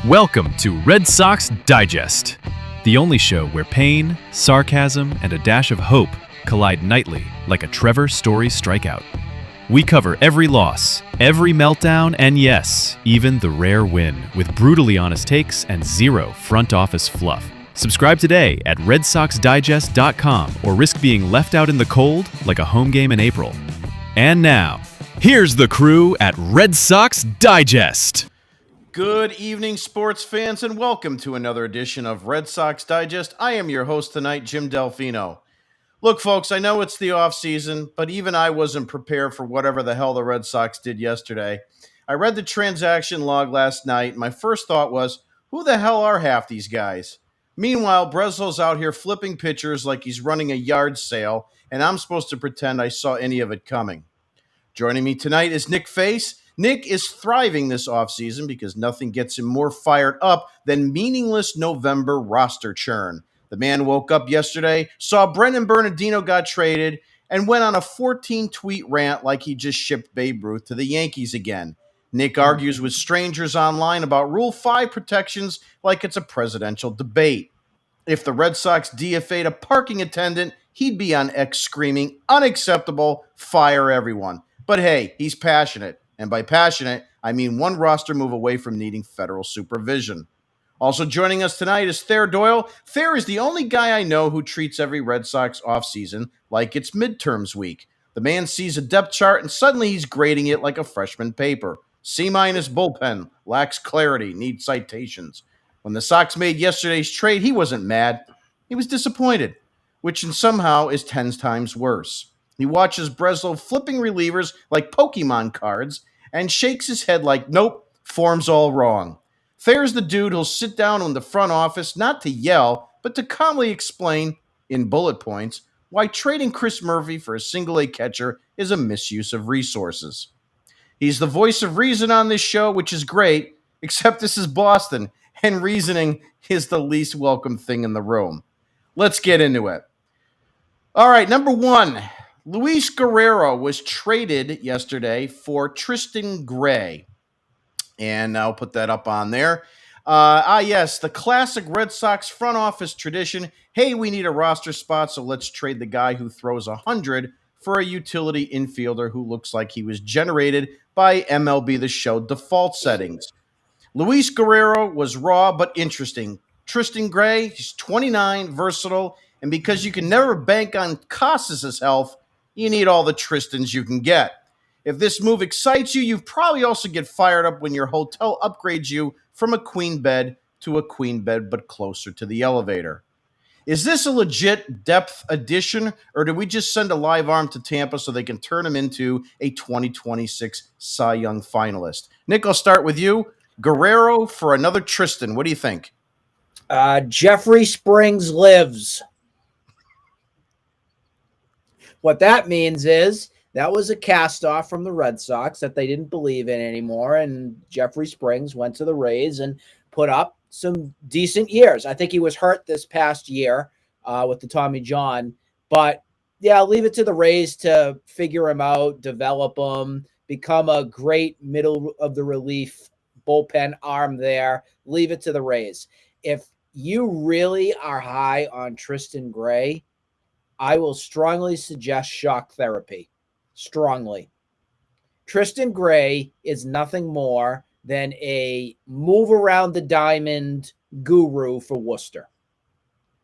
Welcome to Red Sox Digest, the only show where pain, sarcasm, and a dash of hope collide nightly like a Trevor Story strikeout. We cover every loss, every meltdown, and yes, even the rare win, with brutally honest takes and zero front office fluff. Subscribe today at RedSoxDigest.com or risk being left out in the cold like a home game in April. And now, here's the crew at Red Sox Digest. Good evening, sports fans, and welcome to another edition of Red Sox Digest. I am your host tonight, Jim Delfino. Look, folks, I know it's the offseason, but even I wasn't prepared for whatever the hell the Red Sox did yesterday. I read the transaction log last night, and my first thought was, who the hell are half these guys? Meanwhile, Breslow's out here flipping pitchers like he's running a yard sale, and I'm supposed to pretend I saw any of it coming. Joining me tonight is Nick Face. Nick is thriving this offseason because nothing gets him more fired up than meaningless November roster churn. The man woke up yesterday, saw Brendan Bernardino got traded, and went on a 14-tweet rant like he just shipped Babe Ruth to the Yankees again. Nick argues with strangers online about Rule 5 protections like it's a presidential debate. If the Red Sox DFA'd a parking attendant, he'd be on X screaming, unacceptable, fire everyone. But hey, he's passionate. And by passionate, I mean one roster move away from needing federal supervision. Also joining us tonight is Thayer Doyle. Thayer is the only guy I know who treats every Red Sox offseason like it's midterms week. The man sees a depth chart and suddenly he's grading it like a freshman paper. C- bullpen, lacks clarity, needs citations. When the Sox made yesterday's trade, he wasn't mad. He was disappointed, which in somehow is 10 times worse. He watches Breslow flipping relievers like Pokemon cards and shakes his head like, nope, form's all wrong. Thayer's the dude who'll sit down in the front office not to yell, but to calmly explain, in bullet points, why trading Chris Murphy for a single-A catcher is a misuse of resources. He's the voice of reason on this show, which is great, except this is Boston, and reasoning is the least welcome thing in the room. Let's get into it. All right, number one. Luis Guerrero was traded yesterday for Tristan Gray. And I'll put that up on there. Yes, the classic Red Sox front office tradition. Hey, we need a roster spot, so let's trade the guy who throws 100 for a utility infielder who looks like he was generated by MLB The Show default settings. Luis Guerrero was raw but interesting. Tristan Gray, he's 29, versatile, and because you can never bank on Casas' health, you need all the Tristans you can get. If this move excites you, you probably also get fired up when your hotel upgrades you from a queen bed to a queen bed, but closer to the elevator. Is this a legit depth addition, or do we just send a live arm to Tampa so they can turn him into a 2026 Cy Young finalist? Nick, I'll start with you. Guerrero for another Tristan. What do you think? Jeffrey Springs lives. What that means is that was a cast-off from the Red Sox that they didn't believe in anymore, and Jeffrey Springs went to the Rays and put up some decent years. I think he was hurt this past year with the Tommy John, but yeah, leave it to the Rays to figure him out, develop him, become a great middle-of-the-relief bullpen arm there. Leave it to the Rays. If you really are high on Tristan Gray, I will strongly suggest shock therapy. Strongly. Tristan Gray is nothing more than a move around the diamond guru for Worcester.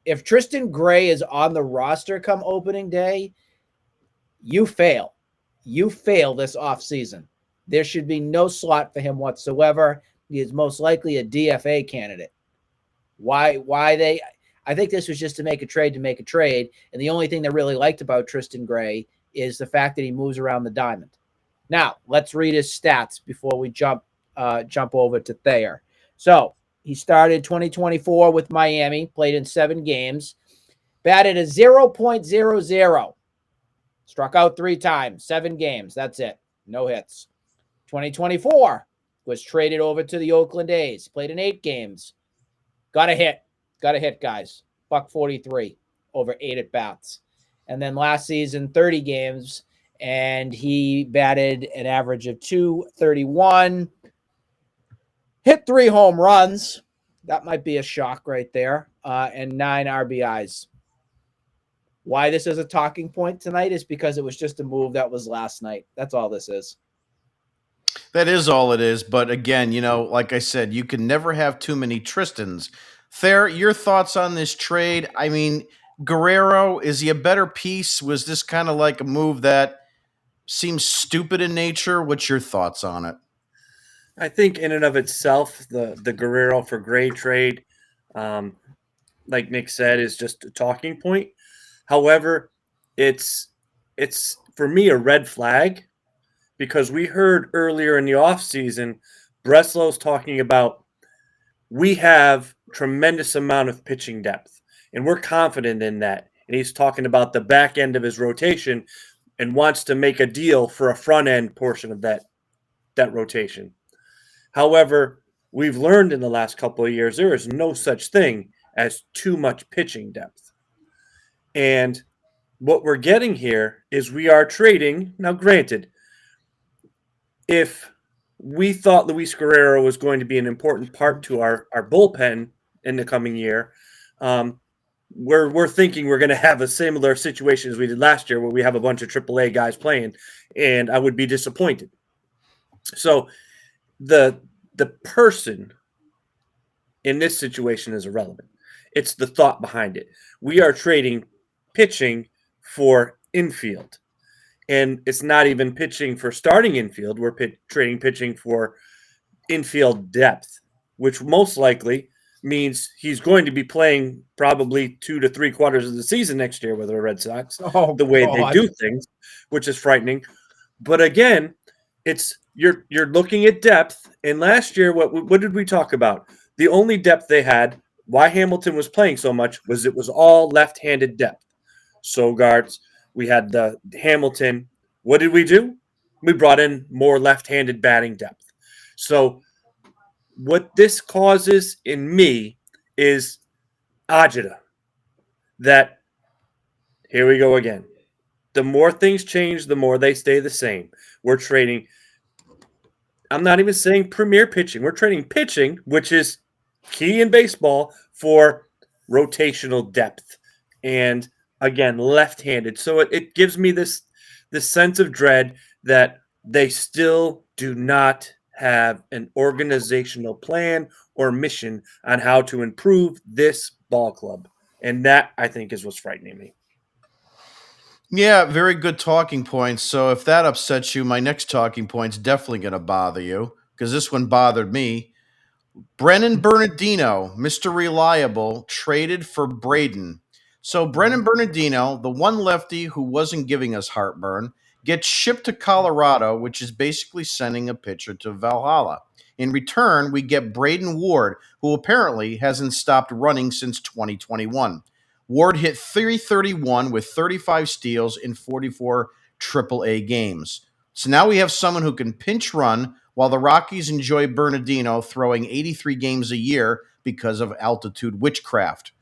If Tristan Gray is on the roster come opening day, you fail. You fail this offseason. There should be no slot for him whatsoever. He is most likely a DFA candidate. I think this was just to make a trade. And the only thing they really liked about Tristan Gray is the fact that he moves around the diamond. Now, let's read his stats before we jump over to Thayer. So he started 2024 with Miami, played in 7 games, batted a 0.00, struck out 3 times, 7 games. That's it. No hits. 2024 was traded over to the Oakland A's, played in 8 games, got a hit. Got a hit, guys. $143 over 8 at-bats. And then last season, 30 games, and he batted an average of .231, hit 3 home runs. That might be a shock right there. And 9 RBIs. Why this is a talking point tonight is because it was just a move that was last night. That's all this is. That is all it is. But again, like I said, you can never have too many Tristans. Thayer, your thoughts on this trade? I mean, Guerrero, is he a better piece? Was this kind of like a move that seems stupid in nature? What's your thoughts on it? I think in and of itself, the Guerrero for Gray trade, like Nick said, is just a talking point. However, it's for me a red flag because we heard earlier in the offseason Breslow's talking about we have tremendous amount of pitching depth, and we're confident in that. And he's talking about the back end of his rotation and wants to make a deal for a front end portion of that rotation. However, we've learned in the last couple of years there is no such thing as too much pitching depth. And what we're getting here is we are trading. Now, granted, if we thought Luis Guerrero was going to be an important part to our bullpen in the coming year, we're thinking we're going to have a similar situation as we did last year where we have a bunch of AAA guys playing, and I would be disappointed. So the person in this situation is irrelevant. It's the thought behind it. We are trading pitching for infield. And it's not even pitching for starting infield. We're trading pitching for infield depth, which most likely means he's going to be playing probably 2 to 3/4 of the season next year with the Red Sox, the way they do things, which is frightening. But again, it's you're looking at depth. And last year, what did we talk about? The only depth they had, why Hamilton was playing so much, was it was all left-handed depth. Sogarts, we had the Hamilton. What did we do? We brought in more left-handed batting depth. So what this causes in me is agita. That here we go again. The more things change, the more they stay the same. We're trading. I'm not even saying premier pitching. We're trading pitching, which is key in baseball, for rotational depth. And again, left-handed. So it gives me this sense of dread that they still do not have an organizational plan or mission on how to improve this ball club. And that, I think, is what's frightening me. Yeah, very good talking points. So if that upsets you, my next talking point's definitely going to bother you because this one bothered me. Brennan Bernardino, Mr. Reliable, traded for Braden. So Brennan Bernardino, the one lefty who wasn't giving us heartburn, gets shipped to Colorado, which is basically sending a pitcher to Valhalla. In return, we get Braden Ward, who apparently hasn't stopped running since 2021. Ward hit .331 with 35 steals in 44 AAA games. So now we have someone who can pinch run while the Rockies enjoy Bernardino throwing 83 games a year because of altitude witchcraft.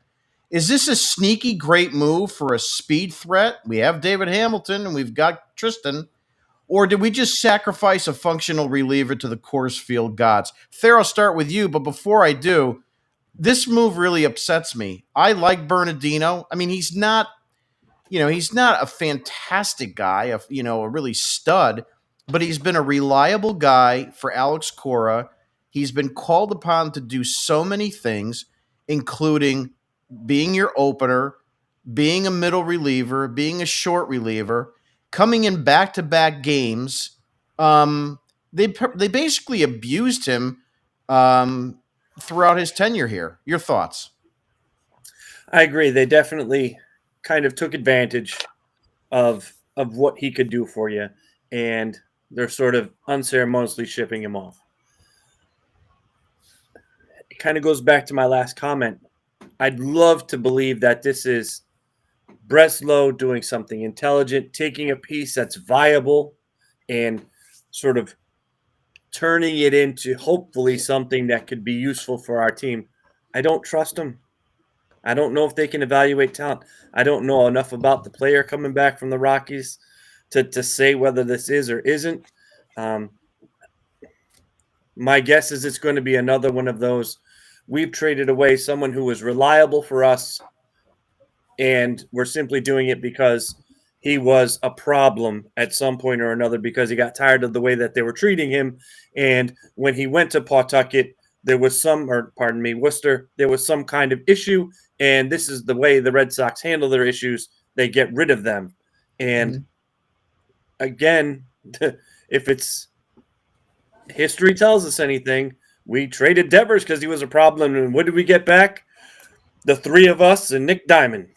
Is this a sneaky great move for a speed threat? We have David Hamilton and we've got Tristan. Or did we just sacrifice a functional reliever to the Coors Field gods? Thayer, I'll start with you, but before I do, this move really upsets me. I like Bernardino. I mean, he's not a fantastic guy, a really stud, but he's been a reliable guy for Alex Cora. He's been called upon to do so many things, including being your opener, being a middle reliever, being a short reliever, coming in back-to-back games. They basically abused him throughout his tenure here. Your thoughts? I agree. They definitely kind of took advantage of what he could do for you, and they're sort of unceremoniously shipping him off. It kind of goes back to my last comment. I'd love to believe that this is Breslow doing something intelligent, taking a piece that's viable and sort of turning it into hopefully something that could be useful for our team. I don't trust them. I don't know if they can evaluate talent. I don't know enough about the player coming back from the Rockies to say whether this is or isn't. My guess is it's going to be another one of those. We've traded away someone who was reliable for us, and we're simply doing it because he was a problem at some point or another because he got tired of the way that they were treating him. And when he went to Pawtucket, there was Worcester, there was some kind of issue. And this is the way the Red Sox handle their issues. They get rid of them. And again, if it's history tells us anything, we traded Devers because he was a problem. And what did we get back? The three of us and Nick Diamond.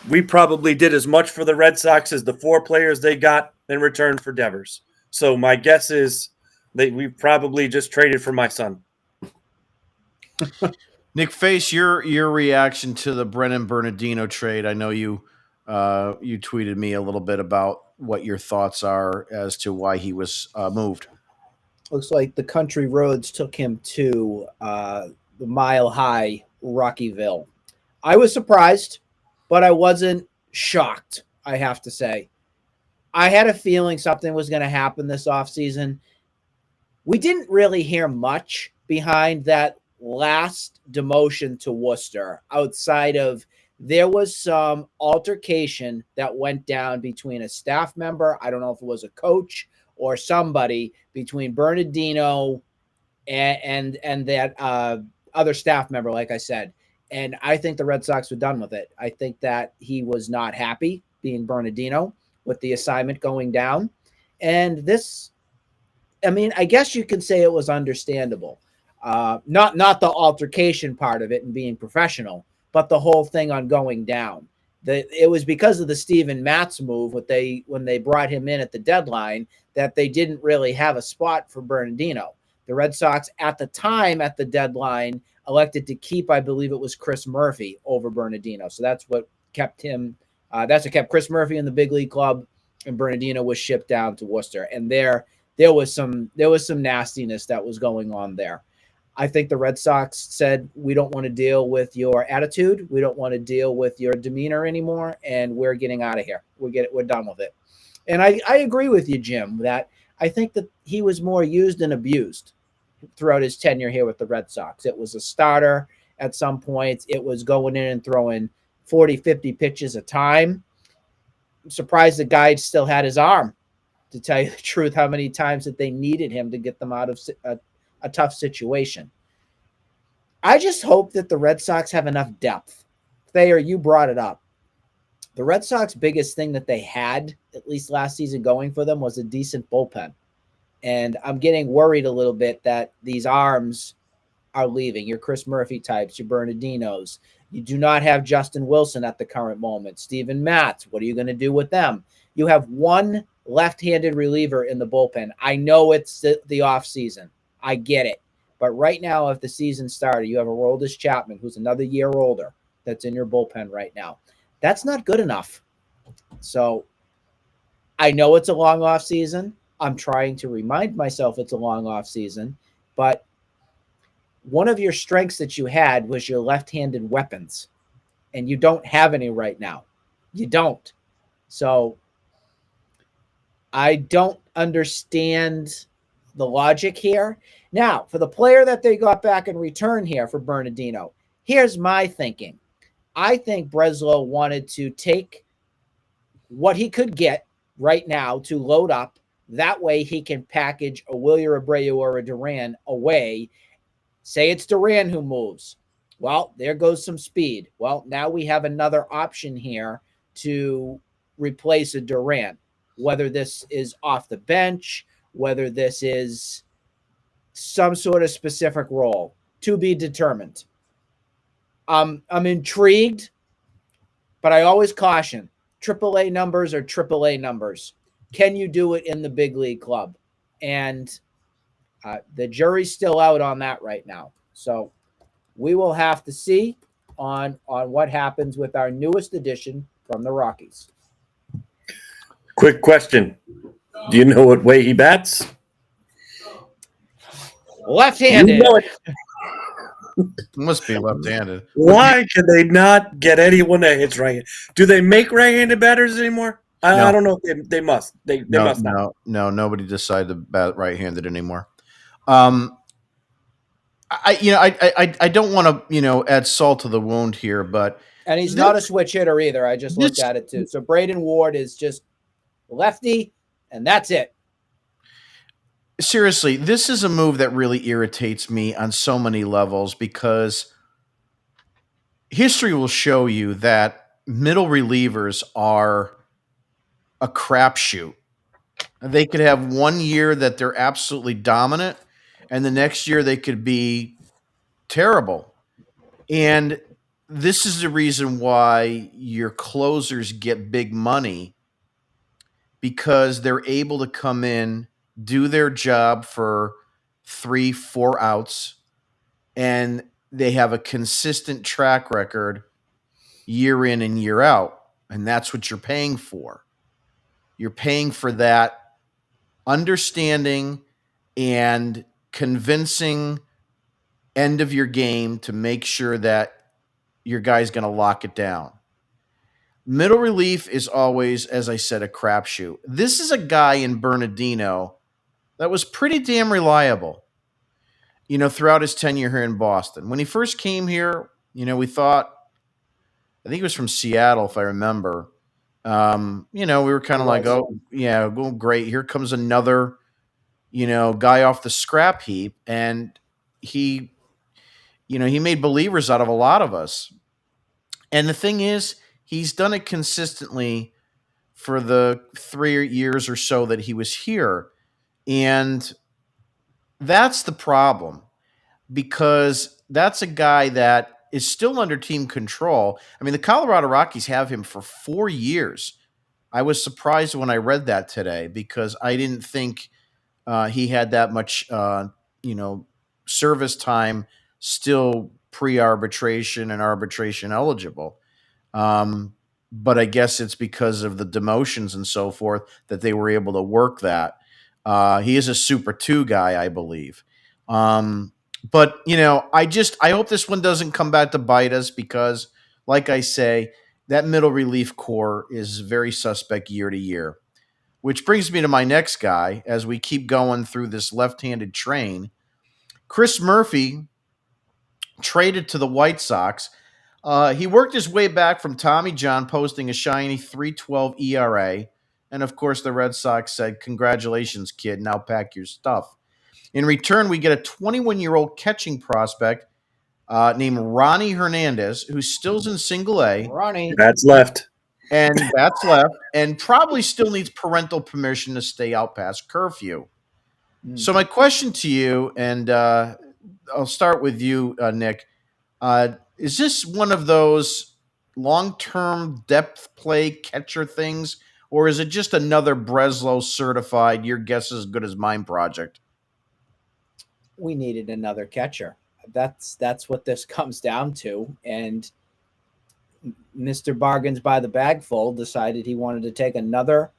We probably did as much for the Red Sox as the 4 players they got in return for Devers. So my guess is that we probably just traded for my son. Nick Face, your reaction to the Brennan Bernardino trade. I know you tweeted me a little bit about what your thoughts are as to why he was moved. Looks like the country roads took him to the Mile High Rockyville. I was surprised, but I wasn't shocked, I have to say. I had a feeling something was going to happen this offseason. We didn't really hear much behind that last demotion to Worcester outside of there was some altercation that went down between a staff member. I don't know if it was a coach or somebody between Bernardino and that other staff member, like I said. And I think the Red Sox were done with it. I think that he was not happy, being Bernardino, with the assignment going down. And this, I mean, I guess you could say it was understandable. Not the altercation part of it and being professional, but the whole thing on going down. It was because of the Steven Matz move, when they brought him in at the deadline, that they didn't really have a spot for Bernardino. The Red Sox at the time at the deadline elected to keep, I believe it was Chris Murphy over Bernardino. So that's what kept him. That's what kept Chris Murphy in the big league club, and Bernardino was shipped down to Worcester. And there was some nastiness that was going on there. I think the Red Sox said, we don't want to deal with your attitude. We don't want to deal with your demeanor anymore. And we're getting out of here. We're done with it. And I agree with you, Jim, that I think that he was more used and abused throughout his tenure here with the Red Sox. It was a starter at some points. It was going in and throwing 40, 50 pitches a time. I'm surprised the guy still had his arm, to tell you the truth, how many times that they needed him to get them out of a tough situation. I just hope that the Red Sox have enough depth. Thayer, you brought it up. The Red Sox biggest thing that they had, at least last season, going for them was a decent bullpen. And I'm getting worried a little bit that these arms are leaving. Your Chris Murphy types, your Bernardinos. You do not have Justin Wilson at the current moment. Steven Matz, what are you going to do with them? You have one left-handed reliever in the bullpen. I know it's the offseason. I get it. But right now, if the season started, you have a Aroldis Chapman, who's another year older, that's in your bullpen right now. That's not good enough. So I know it's a long off season. I'm trying to remind myself it's a long off season, but one of your strengths that you had was your left-handed weapons, and you don't have any right now. You don't. So I don't understand the logic here. Now, for the player that they got back in return here for Bernardino, here's my thinking. I think Breslow wanted to take what he could get right now to load up. That way he can package a Wilyer Abreu or a Duran away. Say it's Duran who moves. Well, there goes some speed. Well, now we have another option here to replace a Duran, whether this is off the bench, whether this is some sort of specific role to be determined. I'm intrigued, but I always caution, AAA numbers are AAA numbers. Can you do it in the big league club? And the jury's still out on that right now. So we will have to see on what happens with our newest addition from the Rockies. Quick question. Do you know what way he bats? Left-handed. You know it. Must be left-handed. Why can they not get anyone that hits right? Do they make right-handed batters anymore? I don't know if they must. They must not. No, nobody decided to bat right-handed anymore. Um, I don't want to add salt to the wound here, but And he's this, not a switch hitter either. I just looked this at it too. So Braden Ward is just lefty, and that's it. seriously, this is a move that really irritates me on so many levels because history will show you that middle relievers are a crapshoot. They could have one year that they're absolutely dominant, and the next year they could be terrible. And this is the reason why your closers get big money because they're able to come in, do their job for 3, 4 outs, and they have a consistent track record year in and year out. And that's what you're paying for. You're paying for that understanding and convincing end of your game to make sure that your guy's going to lock it down. Middle relief is always, as I said, a crapshoot. This is a guy in Bernardino that was pretty damn reliable, throughout his tenure here in Boston. When he first came here, we thought, I think he was from Seattle, if I remember. We were kind of like, oh, yeah, well, great. Here comes another, guy off the scrap heap. And he made believers out of a lot of us. And the thing is, he's done it consistently for the 3 years or so that he was here. And that's the problem because that's a guy that is still under team control. I mean, the Colorado Rockies have him for 4 years. I was surprised when I read that today because I didn't think he had that much, service time still pre-arbitration and arbitration eligible. But I guess it's because of the demotions and so forth that they were able to work that. He is a Super 2 guy, I believe. But, I hope this one doesn't come back to bite us because, like I say, that middle relief core is very suspect year to year. Which brings me to my next guy as we keep going through this left-handed train. Chris Murphy traded to the White Sox. He worked his way back from Tommy John, posting a shiny 3.12 ERA. And, of course, the Red Sox said, congratulations, kid. Now pack your stuff. In return, we get a 21-year-old catching prospect named Ronnie Hernandez, who still's in single A. Ronnie. That's left. And that's left. And probably still needs parental permission to stay out past curfew. So my question to you, and I'll start with you, Nick. Is this one of those long-term depth play catcher things, or is it just another Breslow certified, your guess is as good as mine project? We needed another catcher. That's what this comes down to. And Mr. Bargains by the Bagful decided he wanted to take another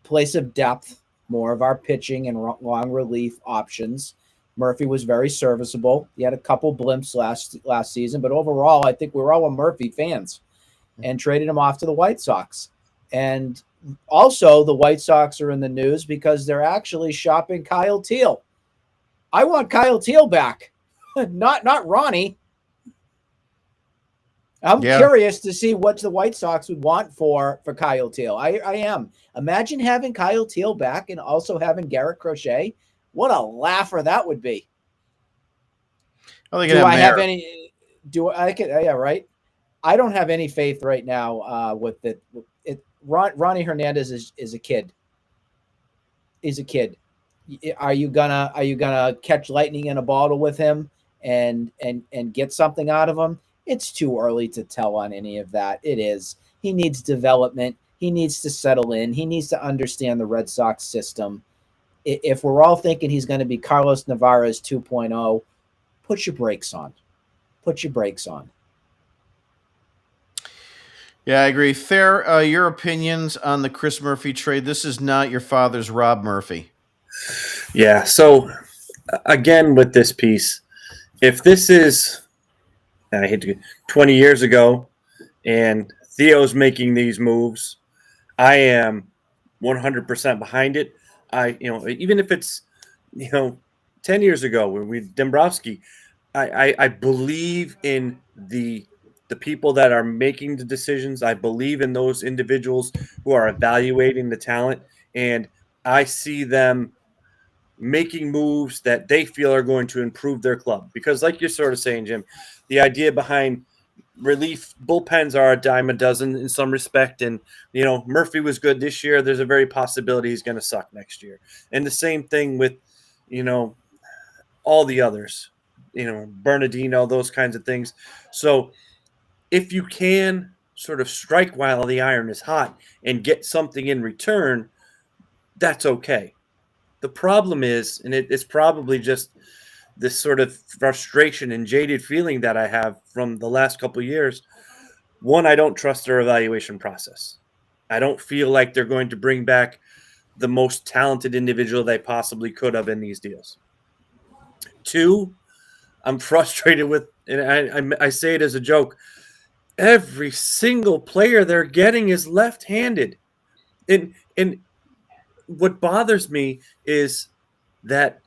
place of depth, more of our pitching and long relief options. Murphy was very serviceable. He had a couple blimps last season, but overall, I think we were all Murphy fans and traded him off to the White Sox. And also, the White Sox are in the news because they're actually shopping Kyle Teal. I want Kyle Teal back, not Ronnie. I'm curious to see what the White Sox would want for Kyle Teal. I am. Imagine having Kyle Teal back and also having Garrett Crochet. What a laugher that would be. Do I have any? Yeah, right. I don't have any faith right now with it. Ronnie Hernandez is a kid. He's a kid. Are you gonna catch lightning in a bottle with him and get something out of him? It's too early to tell on any of that. It is. He needs development. He needs to settle in. He needs to understand the Red Sox system. If we're all thinking he's going to be Carlos Navarez 2.0, put your brakes on. Put your brakes on. Yeah, I agree. Fair, your opinions on the Chris Murphy trade. This is not your father's Rob Murphy. Yeah, so again with this piece, if this is, I hate to 20 years ago, and Theo's making these moves, I am 100% behind it. Even if it's, 10 years ago when we Dombrowski, I believe in the people that are making the decisions. I believe in those individuals who are evaluating the talent, and I see them making moves that they feel are going to improve their club. Because like you're sort of saying, Jim, the idea behind relief bullpens are a dime a dozen in some respect. And, Murphy was good this year. There's a very possibility he's going to suck next year. And the same thing with, all the others, Bernardino, those kinds of things. So if you can sort of strike while the iron is hot and get something in return, that's okay. The problem is, and it's probably just this sort of frustration and jaded feeling that I have from the last couple of years. One, I don't trust their evaluation process. I don't feel like they're going to bring back the most talented individual they possibly could have in these deals. Two, I'm frustrated with, and I say it as a joke, every single player they're getting is left-handed. And what bothers me is that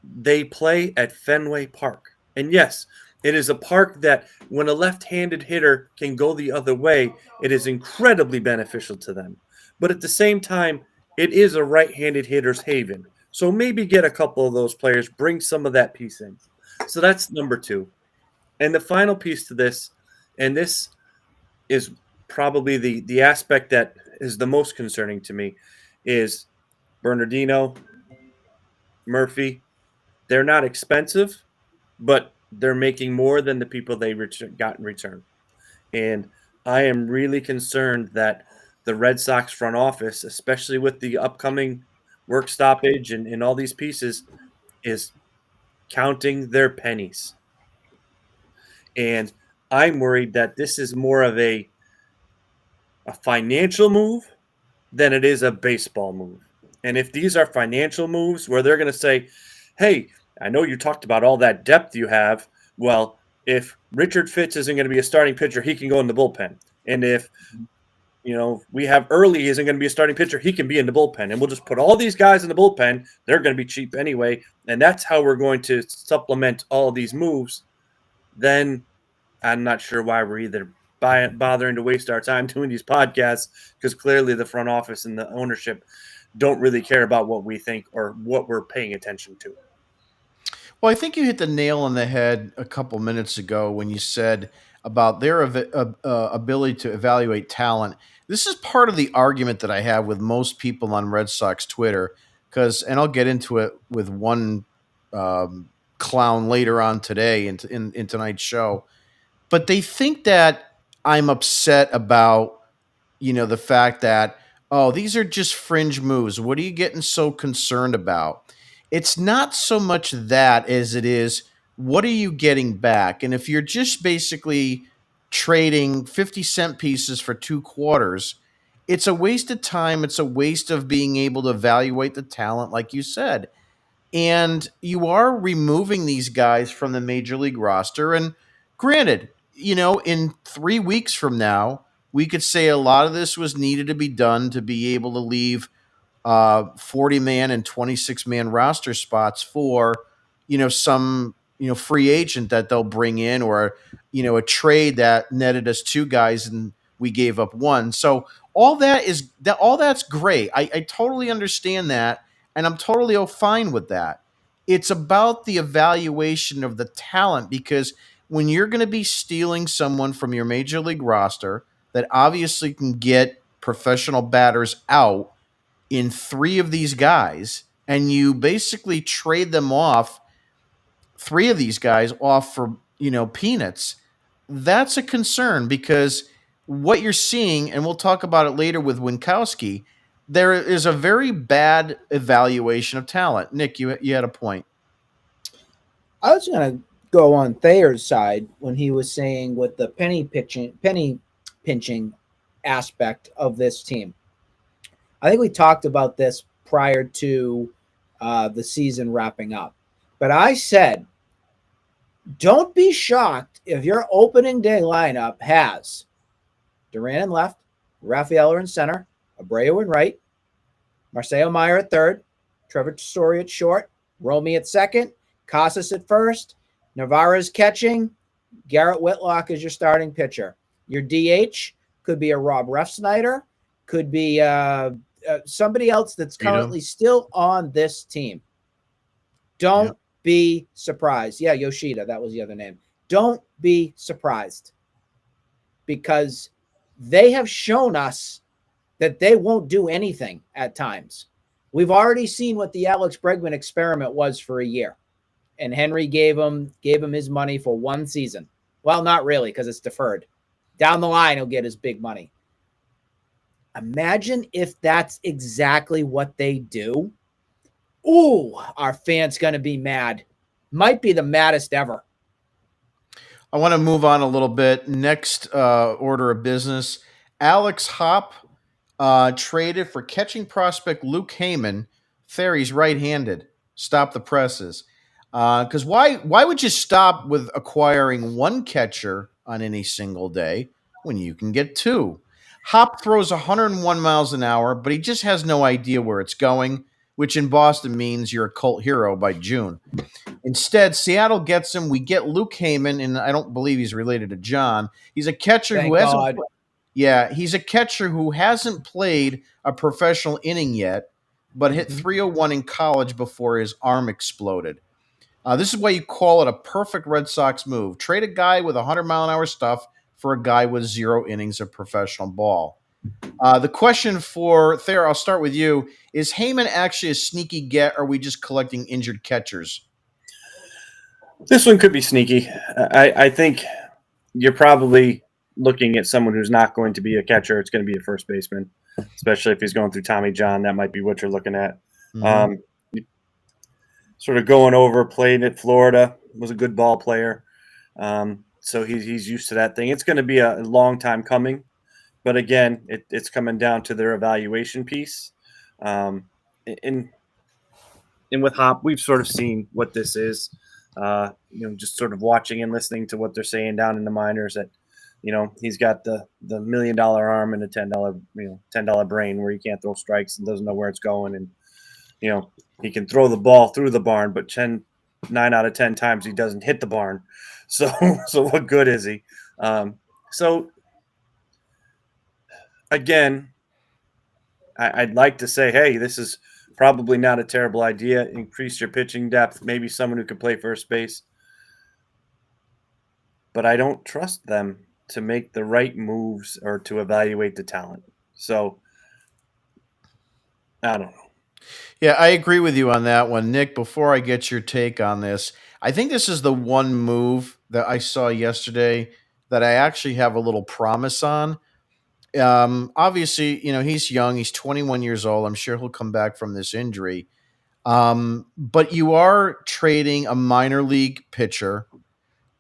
they play at Fenway Park. And yes, it is a park that when a left-handed hitter can go the other way, it is incredibly beneficial to them. But at the same time, it is a right-handed hitter's haven. So maybe get a couple of those players, bring some of that piece in. So that's number two. And the final piece to this, and this is probably the aspect that is the most concerning to me, is Bernardino, Murphy. They're not expensive, but they're making more than the people they got in return. And I am really concerned that the Red Sox front office, especially with the upcoming work stoppage and all these pieces, is counting their pennies. And I'm worried that this is more of a financial move than it is a baseball move. And if these are financial moves where they're going to say, hey, I know you talked about all that depth you have. Well, if Richard Fitz isn't going to be a starting pitcher, he can go in the bullpen. And if, we have Early isn't going to be a starting pitcher, he can be in the bullpen. And we'll just put all these guys in the bullpen. They're going to be cheap anyway. And that's how we're going to supplement all of these moves. Then I'm not sure why we're either bothering to waste our time doing these podcasts, because clearly the front office and the ownership don't really care about what we think or what we're paying attention to. Well, I think you hit the nail on the head a couple minutes ago when you said about their ability to evaluate talent. This is part of the argument that I have with most people on Red Sox Twitter, and I'll get into it with one clown later on today in tonight's show. But they think that I'm upset about, the fact that, oh, these are just fringe moves. What are you getting so concerned about? It's not so much that as it is, what are you getting back? And if you're just basically trading 50-cent pieces for 2 quarters, it's a waste of time. It's a waste of being able to evaluate the talent, like you said. And you are removing these guys from the major league roster. And granted, in 3 weeks from now, we could say a lot of this was needed to be done to be able to leave 40-man and 26-man roster spots for, some, free agent that they'll bring in, or, a trade that netted us 2 guys and we gave up 1. So all that's great. I totally understand that. And I'm totally fine with that. It's about the evaluation of the talent, because when you're going to be stealing someone from your major league roster that obviously can get professional batters out in 3 of these guys, and you basically trade them off, 3 of these guys off for, peanuts, that's a concern, because what you're seeing, and we'll talk about it later with Winkowski, there is a very bad evaluation of talent. Nick, you had a point. I was going to go on Thayer's side when he was saying with the penny pinching aspect of this team. I think we talked about this prior to the season wrapping up. But I said, don't be shocked if your opening day lineup has Duran in left, Rafaela in center, Abreu in right, Marcelo Meyer at third, Trevor Story at short, Romy at second, Casas at first, Navarez catching, Garrett Whitlock is your starting pitcher. Your DH could be a Rob Refsnyder, could be somebody else that's currently still on this team. Don't be surprised. Yeah, Yoshida, that was the other name. Don't be surprised, because they have shown us that they won't do anything at times. We've already seen what the Alex Bregman experiment was for a year, and Henry gave him his money for one season. Well, not really, because it's deferred. Down the line, he'll get his big money. Imagine if that's exactly what they do. Ooh, our fans going to be mad. Might be the maddest ever. I want to move on a little bit. Next order of business. Alex Hop traded for catching prospect Luke Heyman. Theory's right-handed. Stop the presses. Because why would you stop with acquiring one catcher on any single day when you can get two? Hop throws 101 miles an hour, but he just has no idea where it's going, which in Boston means you're a cult hero by June. Instead, Seattle gets him. We get Luke Heyman, and I don't believe he's related to John. He's a catcher Thank who hasn't. God. He's a catcher who hasn't played a professional inning yet, but hit 301 in college before his arm exploded. This is why you call it a perfect Red Sox move. Trade a guy with 100-mile-an-hour stuff for a guy with 0 innings of professional ball. The question for Thayer, I'll start with you. Is Heyman actually a sneaky get, or are we just collecting injured catchers? This one could be sneaky. I think you're probably looking at someone who's not going to be a catcher. It's going to be a first baseman, especially if he's going through Tommy John. That might be what you're looking at. Mm-hmm. Sort of going over, played at Florida, was a good ball player. So he's used to that thing. It's going to be a long time coming. But again, it's coming down to their evaluation piece. And with Hop, we've sort of seen what this is. Just sort of watching and listening to what they're saying down in the minors, that he's got the $1 million arm and a $10 brain where he can't throw strikes and doesn't know where it's going, and he can throw the ball through the barn, but 9 out of 10 times he doesn't hit the barn. So what good is he? So again, I'd like to say, hey, this is probably not a terrible idea. Increase your pitching depth, maybe someone who can play first base. But I don't trust them to make the right moves or to evaluate the talent. So I don't know. Yeah, I agree with you on that one. Nick, before I get your take on this, I think this is the one move that I saw yesterday that I actually have a little promise on. Obviously, he's young. He's 21 years old. I'm sure he'll come back from this injury. But you are trading a minor league pitcher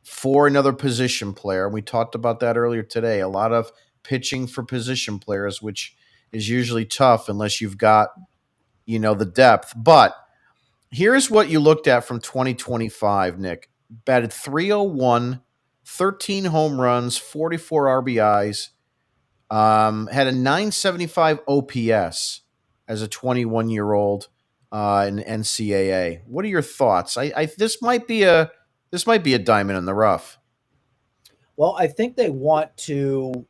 for another position player. We talked about that earlier today. A lot of pitching for position players, which is usually tough unless you've got, the depth. But here's what you looked at from 2025, Nick. Batted .301, 13 home runs, 44 RBIs, had a .975 OPS as a 21-year-old in NCAA. What are your thoughts? This might be a diamond in the rough. Well, I think they want to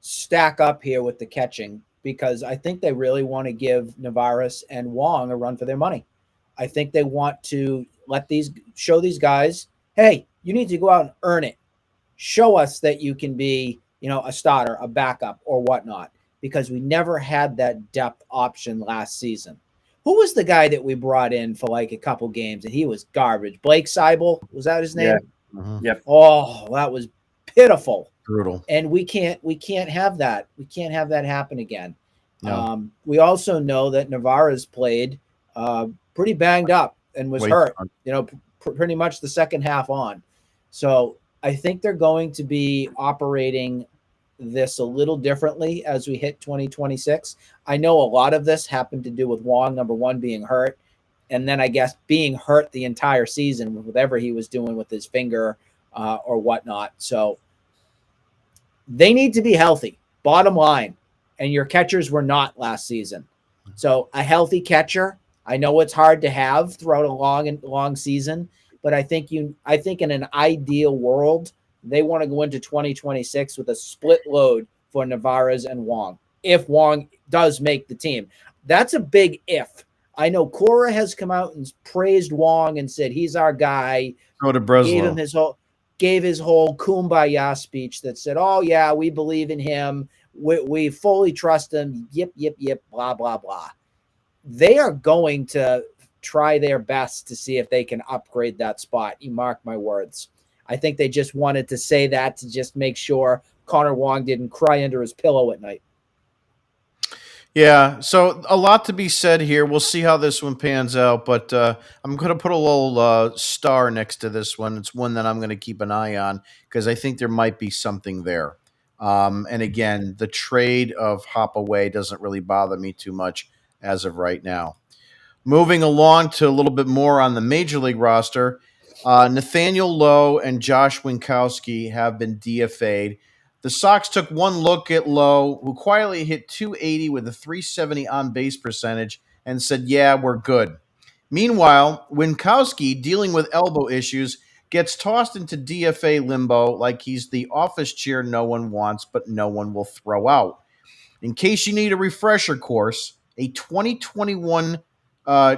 stack up here with the catching, because I think they really want to give Navarez and Wong a run for their money. I think they want to show these guys, hey, you need to go out and earn it. Show us that you can be, a starter, a backup, or whatnot, because we never had that depth option last season. Who was the guy that we brought in for like a couple games and he was garbage? Blake Seibel, was that his name? Yeah. Mm-hmm. Yep. Oh, that was pitiful. Brutal. And we can't have that. We can't have that happen again. No. We also know that Navarez played pretty banged up and was hurt, pretty much the second half on. So I think they're going to be operating this a little differently as we hit 2026. I know a lot of this happened to do with Wong, number one, being hurt, and then I guess being hurt the entire season with whatever he was doing with his finger or whatnot. So they need to be healthy, bottom line, and your catchers were not last season. So a healthy catcher, I know it's hard to have throughout a long season, but I think in an ideal world, they want to go into 2026 with a split load for Narvaez and Wong. If Wong does make the team, that's a big if. I know Cora has come out and praised Wong and said he's our guy. Go to Breslow. Gave his whole kumbaya speech that said, "Oh yeah, we believe in him. We fully trust him." Yip, blah blah blah. They are going to try their best to see if they can upgrade that spot. You mark my words. I think they just wanted to say that to just make sure Connor Wong didn't cry under his pillow at night. Yeah, so a lot to be said here. We'll see how this one pans out, but I'm going to put a little star next to this one. It's one that I'm going to keep an eye on because I think there might be something there. And again, the trade of Hopaway doesn't really bother me too much as of right now. Moving along to a little bit more on the Major League roster, Nathaniel Lowe and Josh Winkowski have been DFA'd. The Sox took one look at Lowe, who quietly hit .280 with a .370 on-base percentage, and said, yeah, we're good. Meanwhile, Winkowski, dealing with elbow issues, gets tossed into DFA limbo like he's the office chair no one wants but no one will throw out. In case you need a refresher course, a 2021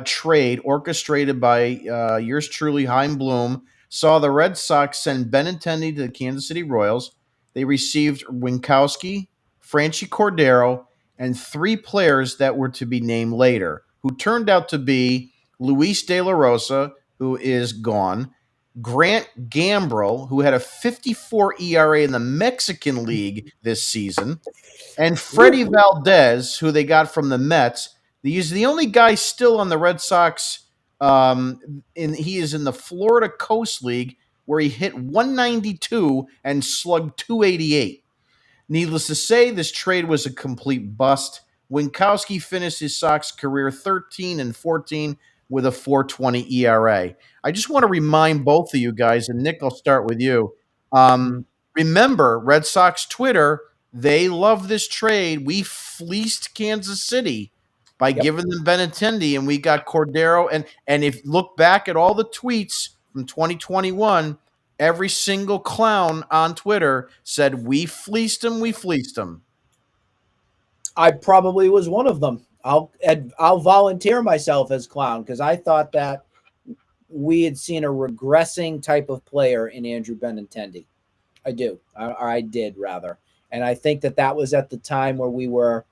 trade orchestrated by yours truly, Chaim Bloom, saw the Red Sox send Benintendi to the Kansas City Royals. They received Winkowski, Franchy Cordero, and 3 players that were to be named later, who turned out to be Luis De La Rosa, who is gone, Grant Gambrell, who had a 54 ERA in the Mexican League this season, and Freddie Valdez, who they got from the Mets. He's the only guy still on the Red Sox. He is in the Florida Coast League, where he hit 192 and slugged 288. Needless to say, this trade was a complete bust. Winkowski finished his Sox career 13-14 with a 4.20 ERA. I just want to remind both of you guys, and Nick, I'll start with you. Remember, Red Sox Twitter, they love this trade. We fleeced Kansas City by giving them Benintendi, and we got Cordero. And if you look back at all the tweets from 2021, every single clown on Twitter said, we fleeced him, we fleeced him. I probably was one of them. I'll volunteer myself as clown because I thought that we had seen a regressing type of player in Andrew Benintendi. I did rather. And I think that was at the time where we were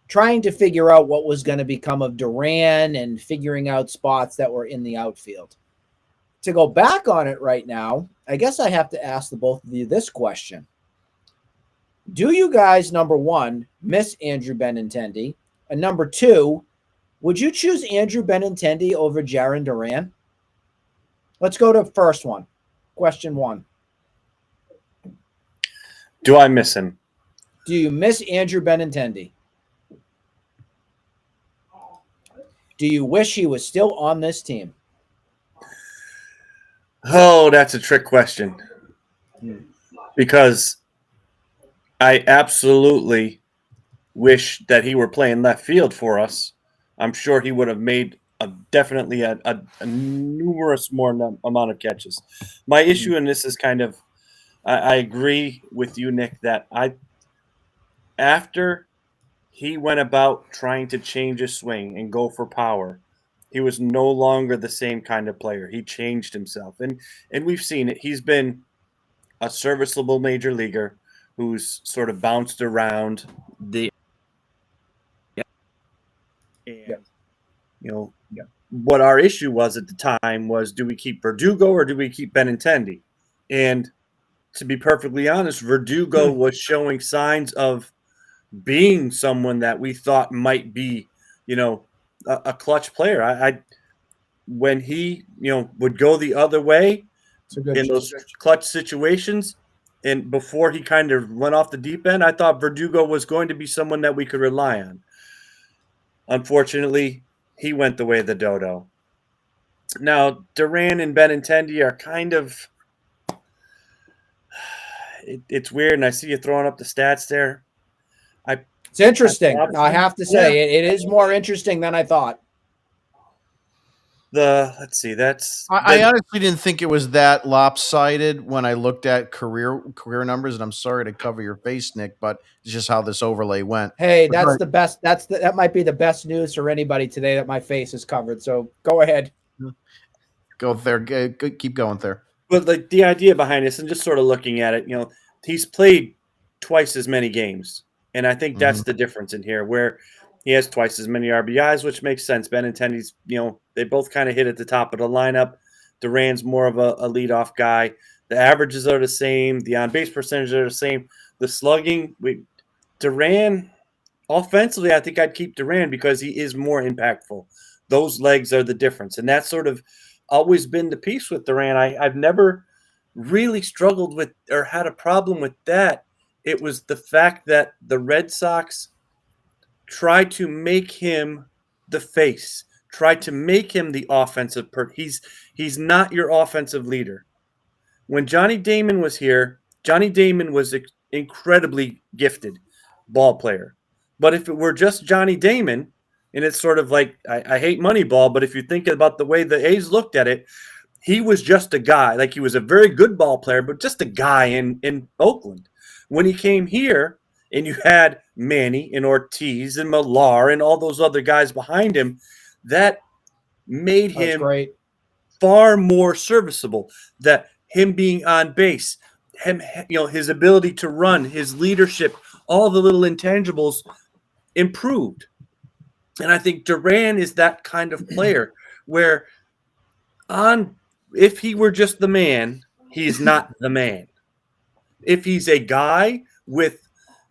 trying to figure out what was going to become of Duran and figuring out spots that were in the outfield. To go back on it right now, I guess I have to ask the both of you this question. Do you guys, number one, miss Andrew Benintendi? And number two, would you choose Andrew Benintendi over Jarren Duran? Let's go to first one. Question one. Do I miss him? Do you miss Andrew Benintendi? Do you wish he was still on this team? Oh, that's a trick question. Because I absolutely wish that he were playing left field for us. I'm sure he would have made definitely a numerous more amount of catches. My issue in this is kind of, I agree with you, Nick, that after he went about trying to change his swing and go for power, he was no longer the same kind of player. He changed himself. And we've seen it. He's been a serviceable major leaguer who's sort of bounced around what our issue was at the time was, do we keep Verdugo or do we keep Benintendi? And to be perfectly honest, Verdugo was showing signs of being someone that we thought might be, a clutch player. When he, would go the other way in those clutch situations, and before he kind of went off the deep end, I thought Verdugo was going to be someone that we could rely on. Unfortunately, he went the way of the dodo. Now, Duran and Benintendi are kind of it's weird, and I see you throwing up the stats there. It's interesting. I have to say, it is more interesting than I thought. let's see, that's I honestly didn't think it was that lopsided when I looked at career numbers, and I'm sorry to cover your face, Nick, but it's just how this overlay went. Hey, But that's the best. That might be the best news for anybody today that my face is covered. So go ahead. go there, keep going there. But like the idea behind this, and just sort of looking at it, he's played twice as many games, and I think that's the difference in here, where he has twice as many RBIs, which makes sense. Benintendi's, they both kind of hit at the top of the lineup. Duran's more of a leadoff guy. The averages are the same. The on-base percentages are the same. The slugging, Duran, offensively, I think I'd keep Duran because he is more impactful. Those legs are the difference, and that's sort of always been the piece with Duran. I've never really struggled with or had a problem with that. It was the fact that the Red Sox try to make him the face, try to make him the offensive he's not your offensive leader. When Johnny Damon was here, Johnny Damon was incredibly gifted ball player. But if it were just Johnny Damon, and it's sort of like, I hate Moneyball, but if you think about the way the A's looked at it, he was just a guy. Like, he was a very good ball player, but just a guy in Oakland. When he came here, and you had Manny and Ortiz and Millar and all those other guys behind him, that made him great. Far more serviceable. That him being on base, his ability to run, his leadership, all the little intangibles improved. And I think Duran is that kind of player where if he were just the man, he's not the man. If he's a guy with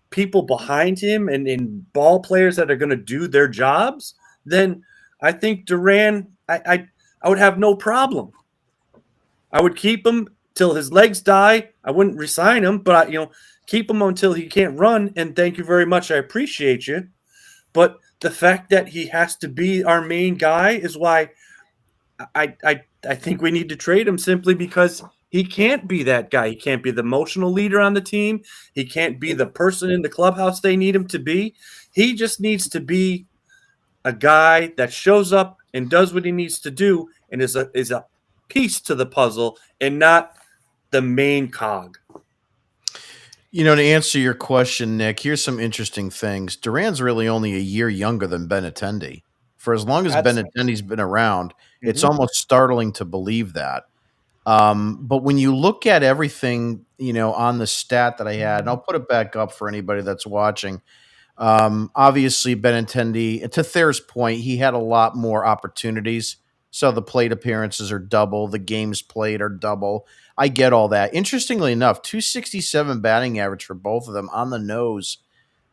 people behind him and ball players that are going to do their jobs, then I think Duran, I would have no problem. I would keep him till his legs die. I wouldn't resign him, but keep him until he can't run. And thank you very much. I appreciate you. But the fact that he has to be our main guy is why I think we need to trade him, simply because he can't be that guy. He can't be the emotional leader on the team. He can't be the person in the clubhouse they need him to be. He just needs to be a guy that shows up and does what he needs to do and is a piece to the puzzle and not the main cog. To answer your question, Nick, here's some interesting things. Duran's really only a year younger than Benintendi. For as long as Benintendi's been around, it's almost startling to believe that. But when you look at everything, on the stat that I had, and I'll put it back up for anybody that's watching. Obviously, Benintendi, to Thayer's point, he had a lot more opportunities. So the plate appearances are double, the games played are double. I get all that. Interestingly enough, 267 batting average for both of them on the nose.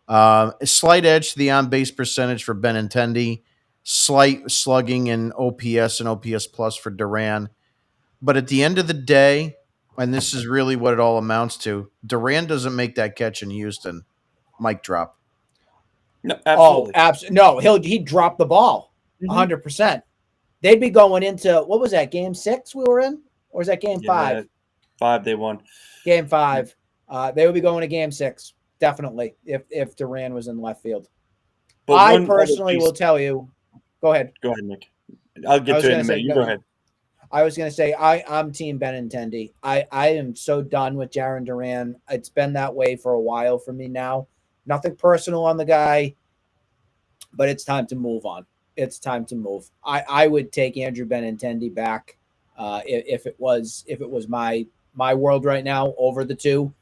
A slight edge to the on-base percentage for Benintendi, slight slugging and OPS plus for Duran. But at the end of the day, and this is really what it all amounts to, Duran doesn't make that catch in Houston. Mic drop. No, absolutely. Oh, absolutely. No, he'd drop the ball 100%. They'd be going into, what was that, game 6 we were in? Or was that game 5? 5 they won. Game 5. They would be going to game 6, definitely, if Duran was in left field. But I personally will tell you, go ahead. Go ahead, Nick. I'll get to it in a minute. You go ahead. I was going to say, I'm team Benintendi. I am so done with Jarren Duran. It's been that way for a while for me now. Nothing personal on the guy, but it's time to move on. It's time to move. I would take Andrew Benintendi back if it was my world right now over the two.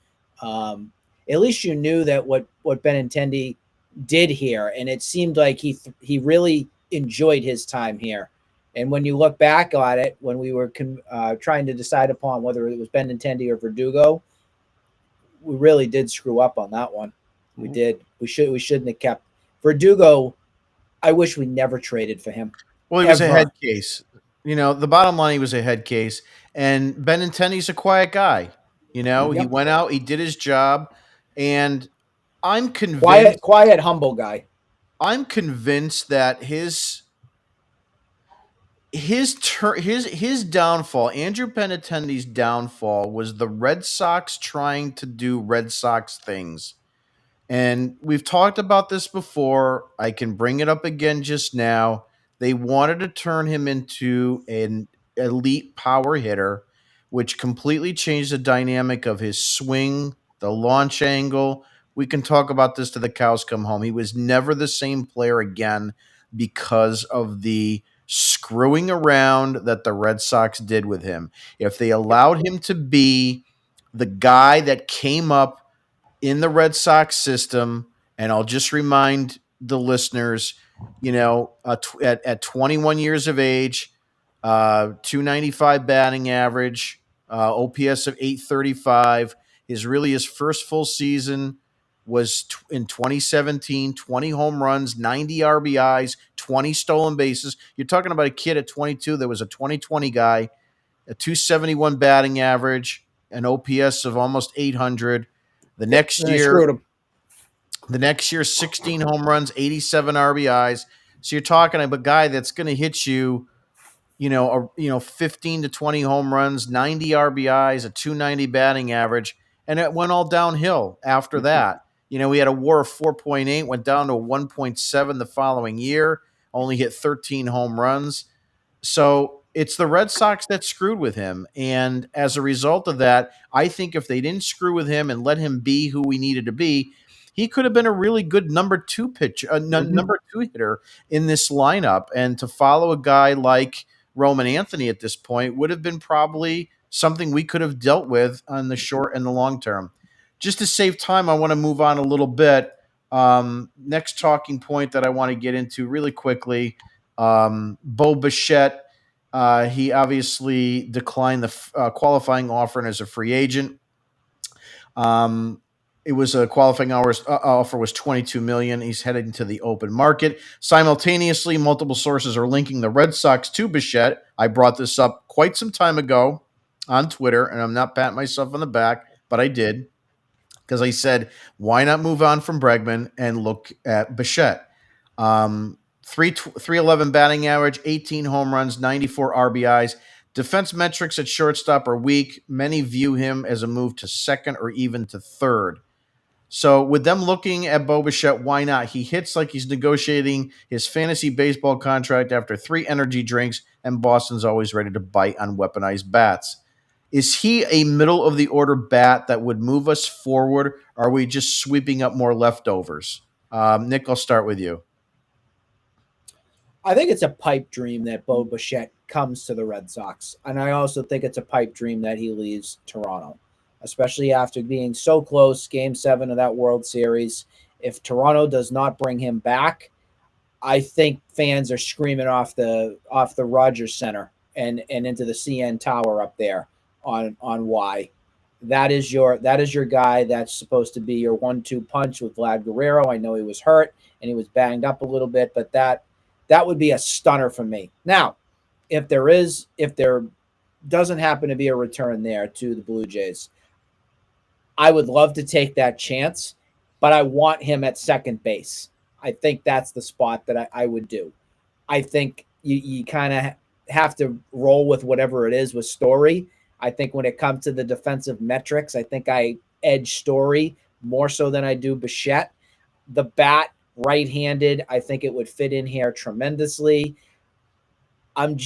At least you knew that what Benintendi did here, and it seemed like he really enjoyed his time here. And when you look back at it, when we were trying to decide upon whether it was Benintendi or Verdugo, we really did screw up on that one. We did. We shouldn't have kept Verdugo. I wish we never traded for him. Well, he was a head case. The bottom line, he was a head case. And Benintendi's a quiet guy. He went out, he did his job, and I'm convinced. Quiet, humble guy. I'm convinced that his downfall, Andrew Benintendi's downfall, was the Red Sox trying to do Red Sox things. And we've talked about this before. I can bring it up again just now. They wanted to turn him into an elite power hitter, which completely changed the dynamic of his swing, the launch angle. We can talk about this to the cows come home. He was never the same player again because of the screwing around that the Red Sox did with him. If they allowed him to be the guy that came up in the Red Sox system, and I'll just remind the listeners, at 21 years of age, 295 batting average, OPS of 835. His first full season was in 2017, 20 home runs, 90 RBIs, 20 stolen bases. You're talking about a kid at 22 that was a 2020 guy, a 271 batting average, an OPS of almost 800. The next year, 16 home runs, 87 RBIs. So you're talking about a guy that's going to hit you, 15 to 20 home runs, 90 RBIs, a 290 batting average, and it went all downhill after that. We had a WAR of 4.8, went down to a 1.7 the following year, only hit 13 home runs. So it's the Red Sox that screwed with him. And as a result of that, I think if they didn't screw with him and let him be who we needed to be, he could have been a really good number two hitter in this lineup. And to follow a guy like Roman Anthony at this point would have been probably something we could have dealt with on the short and the long term. Just to save time, I want to move on a little bit. Next talking point that I want to get into really quickly, Bo Bichette. He obviously declined the qualifying offer as a free agent. It was a qualifying offer was $22 million. He's headed into the open market. Simultaneously, multiple sources are linking the Red Sox to Bichette. I brought this up quite some time ago on Twitter, and I'm not patting myself on the back, but I did because I said, why not move on from Bregman and look at Bichette? 311 batting average, 18 home runs, 94 RBIs. Defense metrics at shortstop are weak. Many view him as a move to second or even to third. So with them looking at Bo Bichette, why not? He hits like he's negotiating his fantasy baseball contract after 3 energy drinks, and Boston's always ready to bite on weaponized bats. Is he a middle-of-the-order bat that would move us forward, or are we just sweeping up more leftovers? Nick, I'll start with you. I think it's a pipe dream that Bo Bichette comes to the Red Sox. And I also think it's a pipe dream that he leaves Toronto, especially after being so close, Game 7 of that World Series. If Toronto does not bring him back, I think fans are screaming off the Rogers Center and into the CN Tower up there on why. That is your guy that's supposed to be your 1-2 punch with Vlad Guerrero. I know he was hurt and he was banged up a little bit, but that would be a stunner for me. Now, if there doesn't happen to be a return there to the Blue Jays, I would love to take that chance, but I want him at second base. I think that's the spot that I would do. I think you kind of have to roll with whatever it is with Story. I think when it comes to the defensive metrics, I think I edge Story more so than I do Bichette. The bat, right-handed, I think it would fit in here tremendously. I'm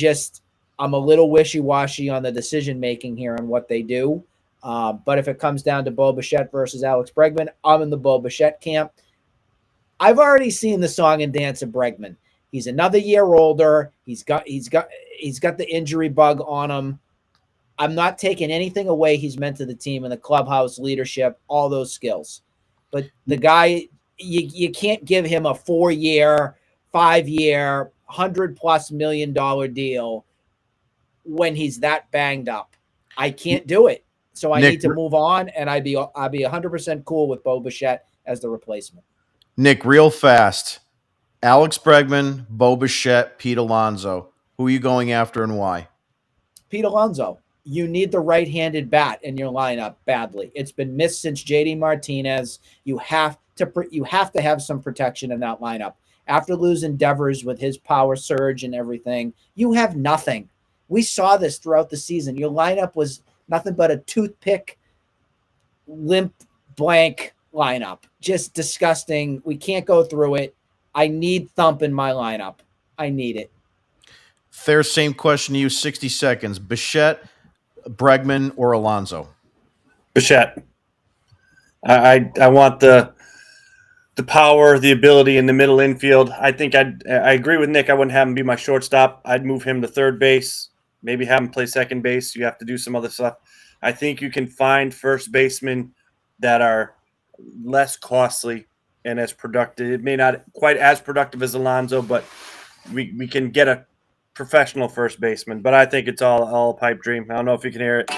a little wishy-washy on the decision-making here on what they do. But if it comes down to Bo Bichette versus Alex Bregman, I'm in the Bo Bichette camp. I've already seen the song and dance of Bregman. He's another year older. He's got the injury bug on him. I'm not taking anything away he's meant to the team and the clubhouse leadership, all those skills. But the guy, you can't give him a 4-year, 5-year, $100+ million deal when he's that banged up. I can't do it. So I need to move on, and I'd be 100% cool with Bo Bichette as the replacement. Nick, real fast. Alex Bregman, Bo Bichette, Pete Alonso. Who are you going after and why? Pete Alonso. You need the right-handed bat in your lineup badly. It's been missed since JD Martinez. You have to have some protection in that lineup. After losing Devers with his power surge and everything, you have nothing. We saw this throughout the season. Your lineup was nothing but a toothpick, limp, blank lineup. Just disgusting. We can't go through it. I need Thump in my lineup. I need it. Fair, same question to you. 60 seconds. Bichette, Bregman, or Alonso? Bichette. I want the power, the ability in the middle infield. I think I agree with Nick. I wouldn't have him be my shortstop. I'd move him to third base, maybe have him play second base. You have to do some other stuff. I think you can find first basemen that are less costly and as productive. It may not quite as productive as Alonso, but we can get a professional first baseman. But I think it's all a pipe dream. I don't know if you can hear it.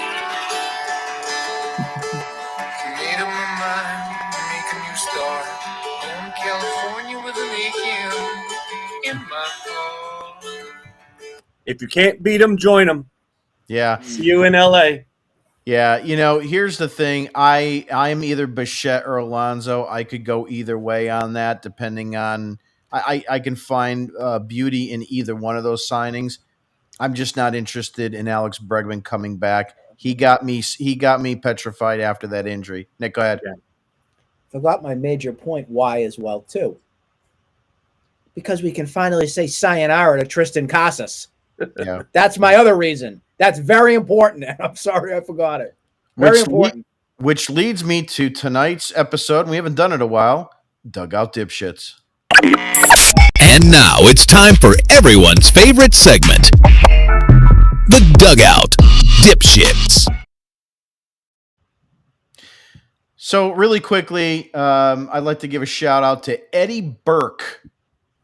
If you can't beat them, join them. Yeah. See you in LA. Yeah, here's the thing. I'm either Bichette or Alonso. I could go either way on that, depending on I can find beauty in either one of those signings. I'm just not interested in Alex Bregman coming back. He got me petrified after that injury. Nick, go ahead. Yeah. Forgot my major point why as well too. Because we can finally say sayonara to Tristan Casas. Yeah. That's my other reason. That's very important. I'm sorry I forgot it. Very important. Which leads me to tonight's episode. We haven't done it in a while. Dugout Dipshits. And now it's time for everyone's favorite segment, the Dugout Dipshits. So really quickly, I'd like to give a shout out to Eddie Burke.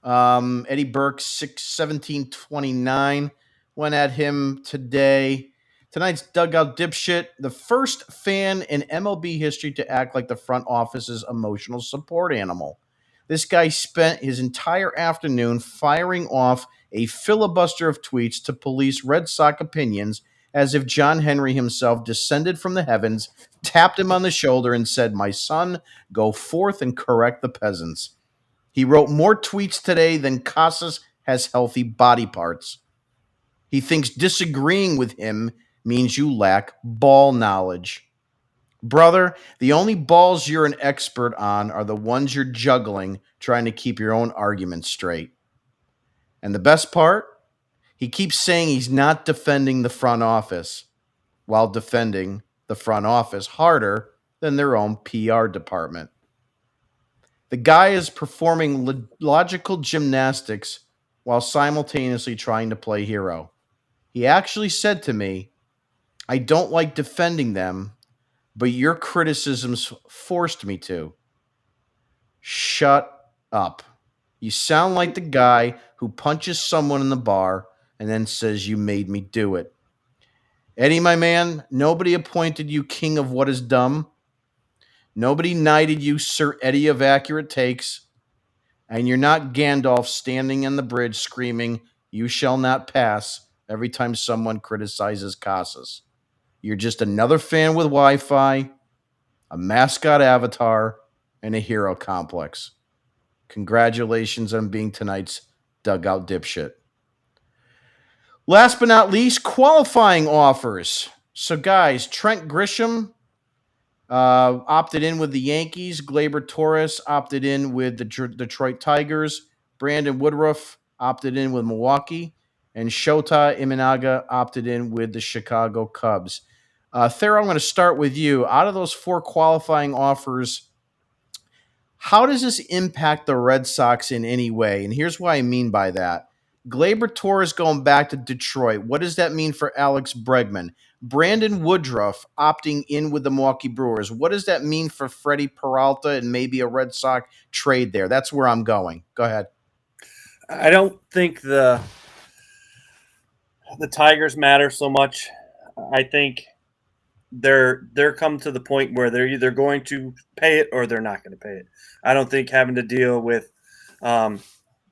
Eddie Burke, 6/17/29. Went at him today. Tonight's Dugout Dipshit, the first fan in MLB history to act like the front office's emotional support animal. This guy spent his entire afternoon firing off a filibuster of tweets to police Red Sox opinions as if John Henry himself descended from the heavens, tapped him on the shoulder, and said, "My son, go forth and correct the peasants." He wrote more tweets today than Casas has healthy body parts. He thinks disagreeing with him means you lack ball knowledge. Brother, the only balls you're an expert on are the ones you're juggling, trying to keep your own argument straight. And the best part? He keeps saying he's not defending the front office, while defending the front office harder than their own PR department. The guy is performing logical gymnastics while simultaneously trying to play hero. He actually said to me, "I don't like defending them, but your criticisms forced me to." Shut up. You sound like the guy who punches someone in the bar and then says you made me do it. Eddie, my man, nobody appointed you king of what is dumb. Nobody knighted you Sir Eddie of accurate takes. And you're not Gandalf standing in the bridge screaming, "You shall not pass," every time someone criticizes Casas. You're just another fan with Wi-Fi, a mascot avatar, and a hero complex. Congratulations on being tonight's Dugout Dipshit. Last but not least, qualifying offers. So, guys, Trent Grisham opted in with the Yankees. Gleyber Torres opted in with the Detroit Tigers. Brandon Woodruff opted in with Milwaukee. And Shota Imanaga opted in with the Chicago Cubs. Thero, I'm going to start with you. Out of those 4 qualifying offers, how does this impact the Red Sox in any way? And here's what I mean by that. Gleyber Torres going back to Detroit. What does that mean for Alex Bregman? Brandon Woodruff opting in with the Milwaukee Brewers. What does that mean for Freddie Peralta and maybe a Red Sox trade there? That's where I'm going. Go ahead. I don't think the Tigers matter so much. I think they're come to the point where they're either going to pay it or they're not going to pay it. I don't think having to deal with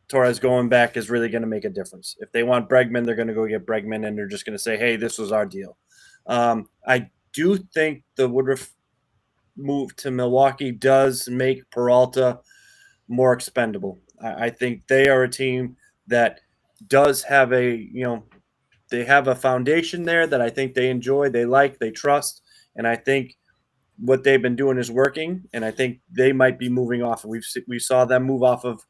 Torres going back is really going to make a difference. If they want Bregman, they're going to go get Bregman, and they're just going to say, "Hey, this was our deal." I do think the Woodruff move to Milwaukee does make Peralta more expendable. I think they are a team that does have they have a foundation there that I think they enjoy, they like, they trust, and I think what they've been doing is working, and I think they might be moving off. We saw them move off of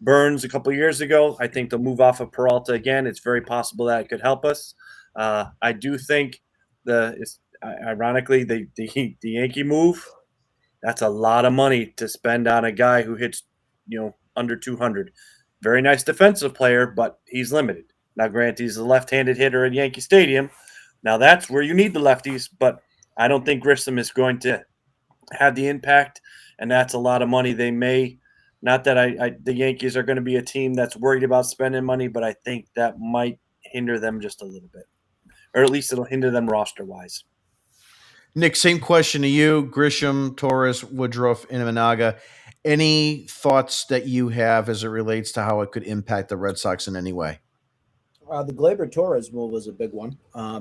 Burns a couple years ago. I think they'll move off of Peralta again. It's very possible that it could help us. I do think ironically the Yankee move, that's a lot of money to spend on a guy who hits under 200. Very nice defensive player, but he's limited. Now, granted, he's a left-handed hitter at Yankee Stadium. Now that's where you need the lefties, but I don't think Grissom is going to have the impact, and that's a lot of money. They may not that the Yankees are going to be a team that's worried about spending money, but I think that might hinder them just a little bit, or at least it'll hinder them roster-wise. Nick, same question to you. Grisham, Torres, Woodruff, and Imanaga. Any thoughts that you have as it relates to how it could impact the Red Sox in any way? The Gleyber Torres move was a big one.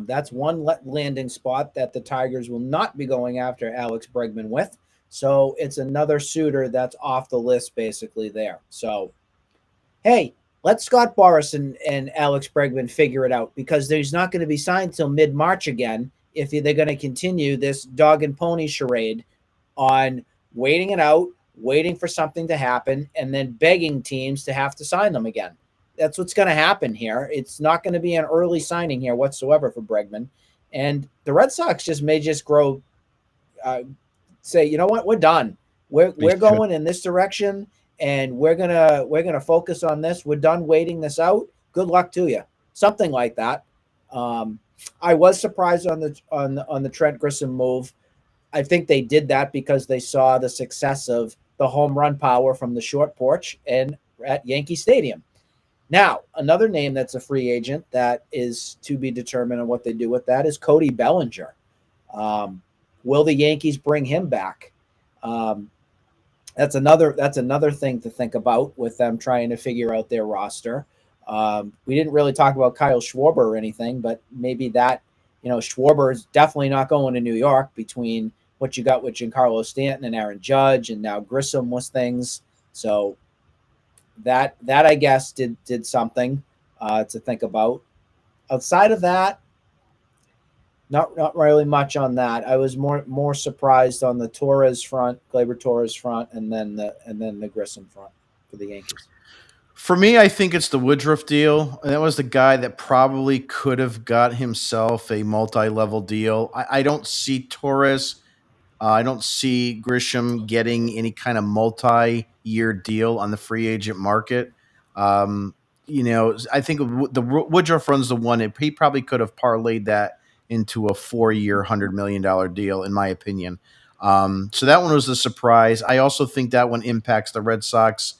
That's one landing spot that the Tigers will not be going after Alex Bregman with. So it's another suitor that's off the list basically there. So, hey, let Scott Boras and Alex Bregman figure it out, because he's not going to be signed till mid-March again if they're going to continue this dog and pony charade on waiting it out, waiting for something to happen, and then begging teams to have to sign them again. That's what's going to happen here. It's not going to be an early signing here whatsoever for Bregman. And the Red Sox may grow, say, you know what, we're done. We're going in this direction, and we're gonna focus on this. We're done waiting this out. Good luck to you. Something like that. I was surprised on the Trent Grissom move. I think they did that because they saw the success of the home run power from the short porch and at Yankee Stadium. Now, another name that's a free agent that is to be determined on what they do with that is Cody Bellinger. Will the Yankees bring him back? That's another thing to think about with them trying to figure out their roster. We didn't really talk about Kyle Schwarber or anything, but maybe that, Schwarber is definitely not going to New York between what you got with Giancarlo Stanton and Aaron Judge, and now Grissom was things. So that I guess did something to think about. Outside of that, not really much on that. I was more surprised on the Torres front, Gleyber Torres front, and then the Grissom front for the Yankees. For me, I think it's the Woodruff deal. That was the guy that probably could have got himself a multi-level deal. I don't see Torres. I don't see Grisham getting any kind of multi-year deal on the free agent market. I think the Woodruff runs the one. He probably could have parlayed that into a 4-year, $100 million deal, in my opinion. So that one was a surprise. I also think that one impacts the Red Sox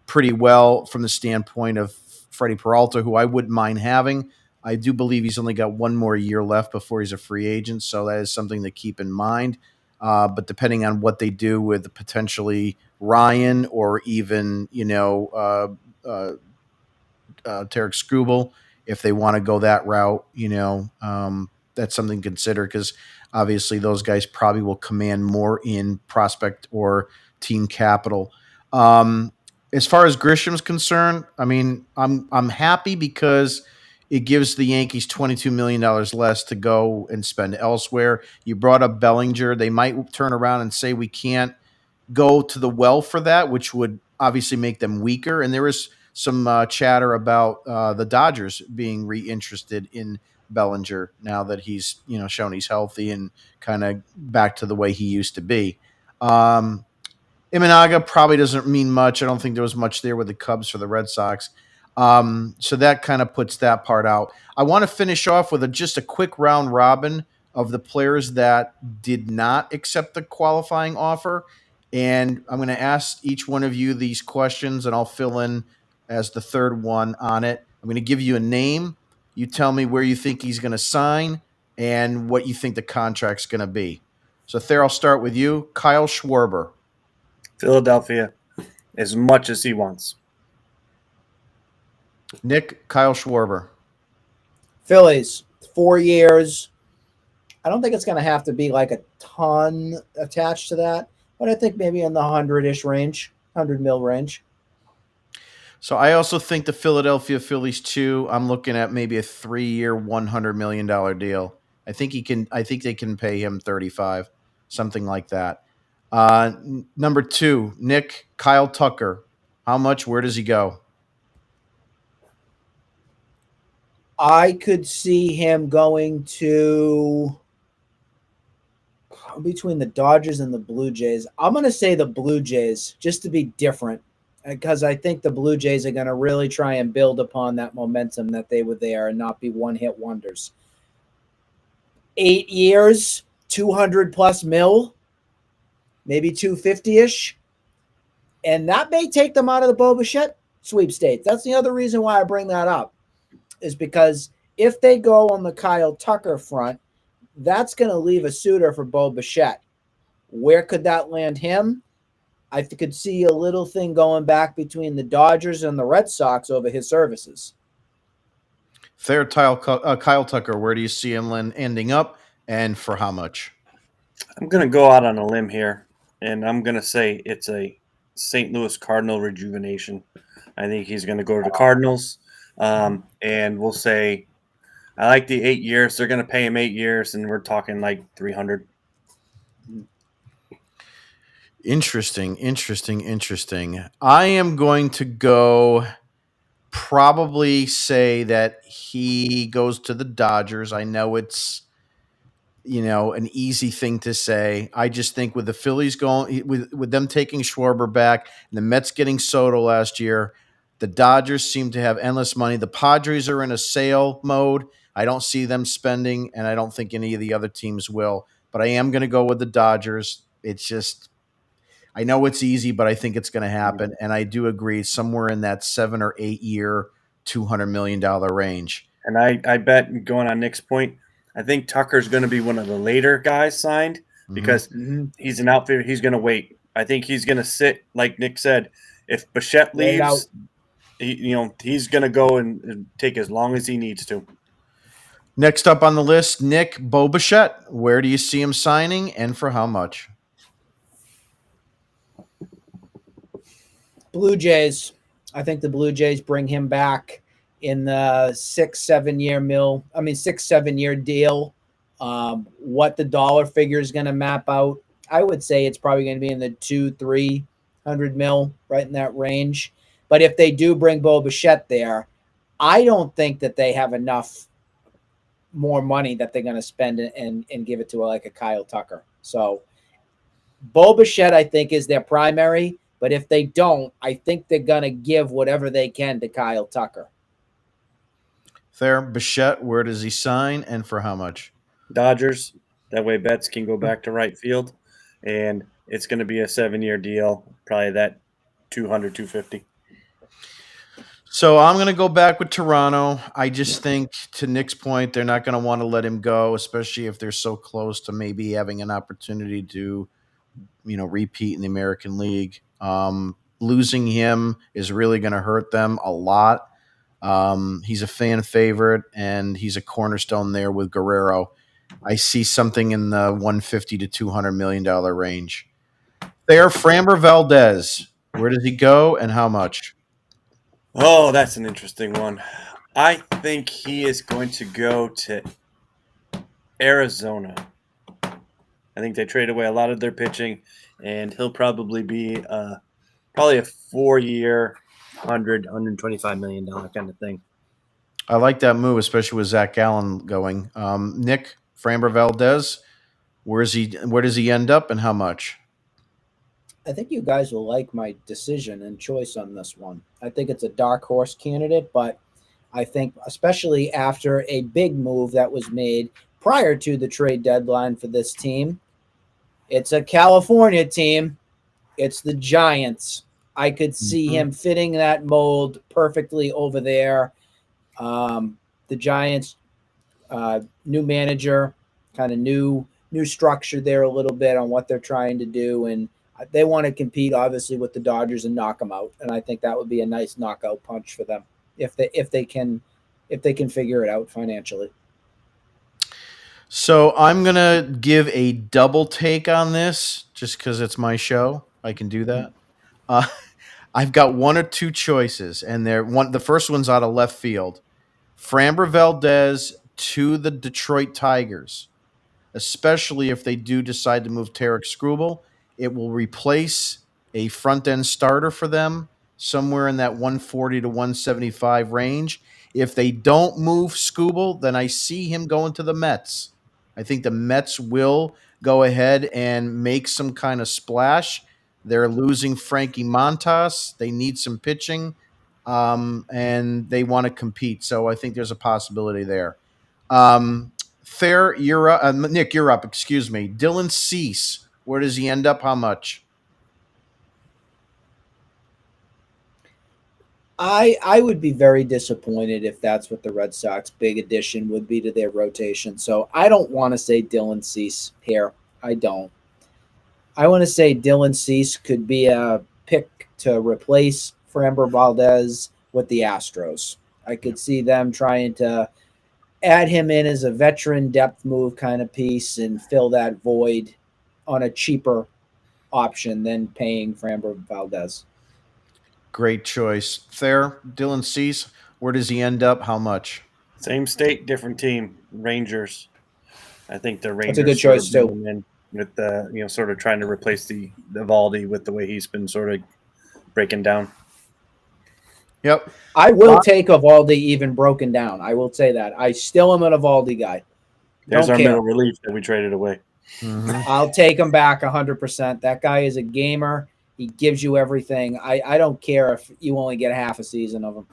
pretty well from the standpoint of Freddie Peralta, who I wouldn't mind having. I do believe he's only got one more year left before he's a free agent, so that is something to keep in mind. But depending on what they do with potentially Ryan or even, Tarek Skubal, if they want to go that route, that's something to consider, because obviously those guys probably will command more in prospect or team capital. As far as Grisham's concerned, I mean, I'm happy because it gives the Yankees $22 million less to go and spend elsewhere. You brought up Bellinger. They might turn around and say we can't go to the well for that, which would obviously make them weaker. And there is some chatter about the Dodgers being reinterested in Bellinger now that he's shown he's healthy and kind of back to the way he used to be. Imanaga probably doesn't mean much. I don't think there was much there with the Cubs for the Red Sox. So that kind of puts that part out. I want to finish off with just a quick round robin of the players that did not accept the qualifying offer. And I'm going to ask each one of you these questions, and I'll fill in as the third one on it. I'm going to give you a name. You tell me where you think he's going to sign and what you think the contract's going to be. So, Thayer, I'll start with you. Kyle Schwarber. Philadelphia, as much as he wants. Nick, Kyle Schwarber. Phillies, 4 years. I don't think it's going to have to be like a ton attached to that, but I think maybe in the 100-ish range, 100 mil range. So I also think the Philadelphia Phillies too. I'm looking at maybe a 3-year, $100 million deal. I think they can pay him 35, something like that. Number 2, Nick, Kyle Tucker. How much? Where does he go? I could see him going to between the Dodgers and the Blue Jays. I'm going to say the Blue Jays just to be different because I think the Blue Jays are going to really try and build upon that momentum that they were there and not be one-hit wonders. 8 years, 200 plus mil, maybe 250-ish. And that may take them out of the Bo Bichette sweepstakes. That's the other reason why I bring that up, is because if they go on the Kyle Tucker front, that's going to leave a suitor for Bo Bichette. Where could that land him? I could see a little thing going back between the Dodgers and the Red Sox over his services. There, Kyle Tucker, where do you see him ending up, and for how much? I'm going to go out on a limb here, and I'm going to say it's a St. Louis Cardinal rejuvenation. I think he's going to go to the Cardinals, and we'll say I like the 8 years. They're going to pay him 8 years, and we're talking like 300. Interesting. I am going to go probably say that he goes to the Dodgers. I know it's, an easy thing to say. I just think with the Phillies going, with them taking Schwarber back and the Mets getting Soto last year, the Dodgers seem to have endless money. The Padres are in a sale mode. I don't see them spending, and I don't think any of the other teams will. But I am going to go with the Dodgers. It's just, I know it's easy, but I think it's going to happen. And I do agree, somewhere in that 7 or 8 year, $200 million range. And I bet, going on Nick's point, I think Tucker's going to be one of the later guys signed because he's an outfielder. He's going to wait. I think he's going to sit, like Nick said. If Bichette leaves, he's going to go and take as long as he needs to. Next up on the list, Nick, Bo Bichette. Where do you see him signing, and for how much? Blue Jays. I think the Blue Jays bring him back in the 6-7 year deal. What the dollar figure is going to map out, I would say it's probably going to be in the 200-300 mil, right in that range. But if they do bring Bo Bichette there, I don't think that they have enough more money that they're going to spend and give it to like a Kyle Tucker. So Bo Bichette, I think, is their primary. But if they don't, I think they're going to give whatever they can to Kyle Tucker. There, Bichette, where does he sign, and for how much? Dodgers. That way Betts can go back to right field. And it's going to be a 7-year deal, probably that 200, 250. So I'm going to go back with Toronto. I just think, to Nick's point, they're not going to want to let him go, especially if they're so close to maybe having an opportunity to, repeat in the American League. Losing him is really going to hurt them a lot. He's a fan favorite, and he's a cornerstone there with Guerrero. I see something in the $150 to $200 million range. There, Framber Valdez. Where does he go, and how much? Oh, that's an interesting one. I think he is going to go to Arizona. I think they trade away a lot of their pitching, and he'll probably be a 4-year, $125 million kind of thing. I like that move, especially with Zach Gallen going. Nick, Framber Valdez, where does he end up, and how much? I think you guys will like my decision and choice on this one. I think it's a dark horse candidate, but I think especially after a big move that was made prior to the trade deadline for this team, it's a California team. It's the Giants. I could see him fitting that mold perfectly over there. The Giants, new manager, kind of new structure there a little bit on what they're trying to do, and they want to compete obviously with the Dodgers and knock them out. And I think that would be a nice knockout punch for them if they can figure it out financially. So I'm going to give a double take on this just because it's my show. I can do that. I've got one or two choices, and the first one's out of left field. Framber Valdez to the Detroit Tigers, especially if they do decide to move Tarek Skubal. It will replace a front-end starter for them, somewhere in that 140 to 175 range. If they don't move Skubal, then I see him going to the Mets. I think the Mets will go ahead and make some kind of splash. They're losing Frankie Montas. They need some pitching, and they want to compete. So I think there's a possibility there. Fair, you're up. Nick, you're up. Excuse me. Dylan Cease. Where does he end up? How much? I would be very disappointed if that's what the Red Sox big addition would be to their rotation. So I don't want to say Dylan Cease here. I don't. I want to say Dylan Cease could be a pick to replace Framber Valdez with the Astros. I could see them trying to add him in as a veteran depth move kind of piece and fill that void on a cheaper option than paying Framber Valdez. Great choice. Fair. Dylan Cease. Where does he end up? How much? Same state, different team. Rangers. I think the Rangers. That's a good choice too. In with the sort of trying to replace the Valdi with the way he's been sort of breaking down. Yep. I will take Evaldi even broken down. I will say that. I still am an Evaldi guy. There's our middle relief that we traded away. Mm-hmm. I'll take him back 100%. That guy is a gamer. He gives you everything. I don't care if you only get half a season of him.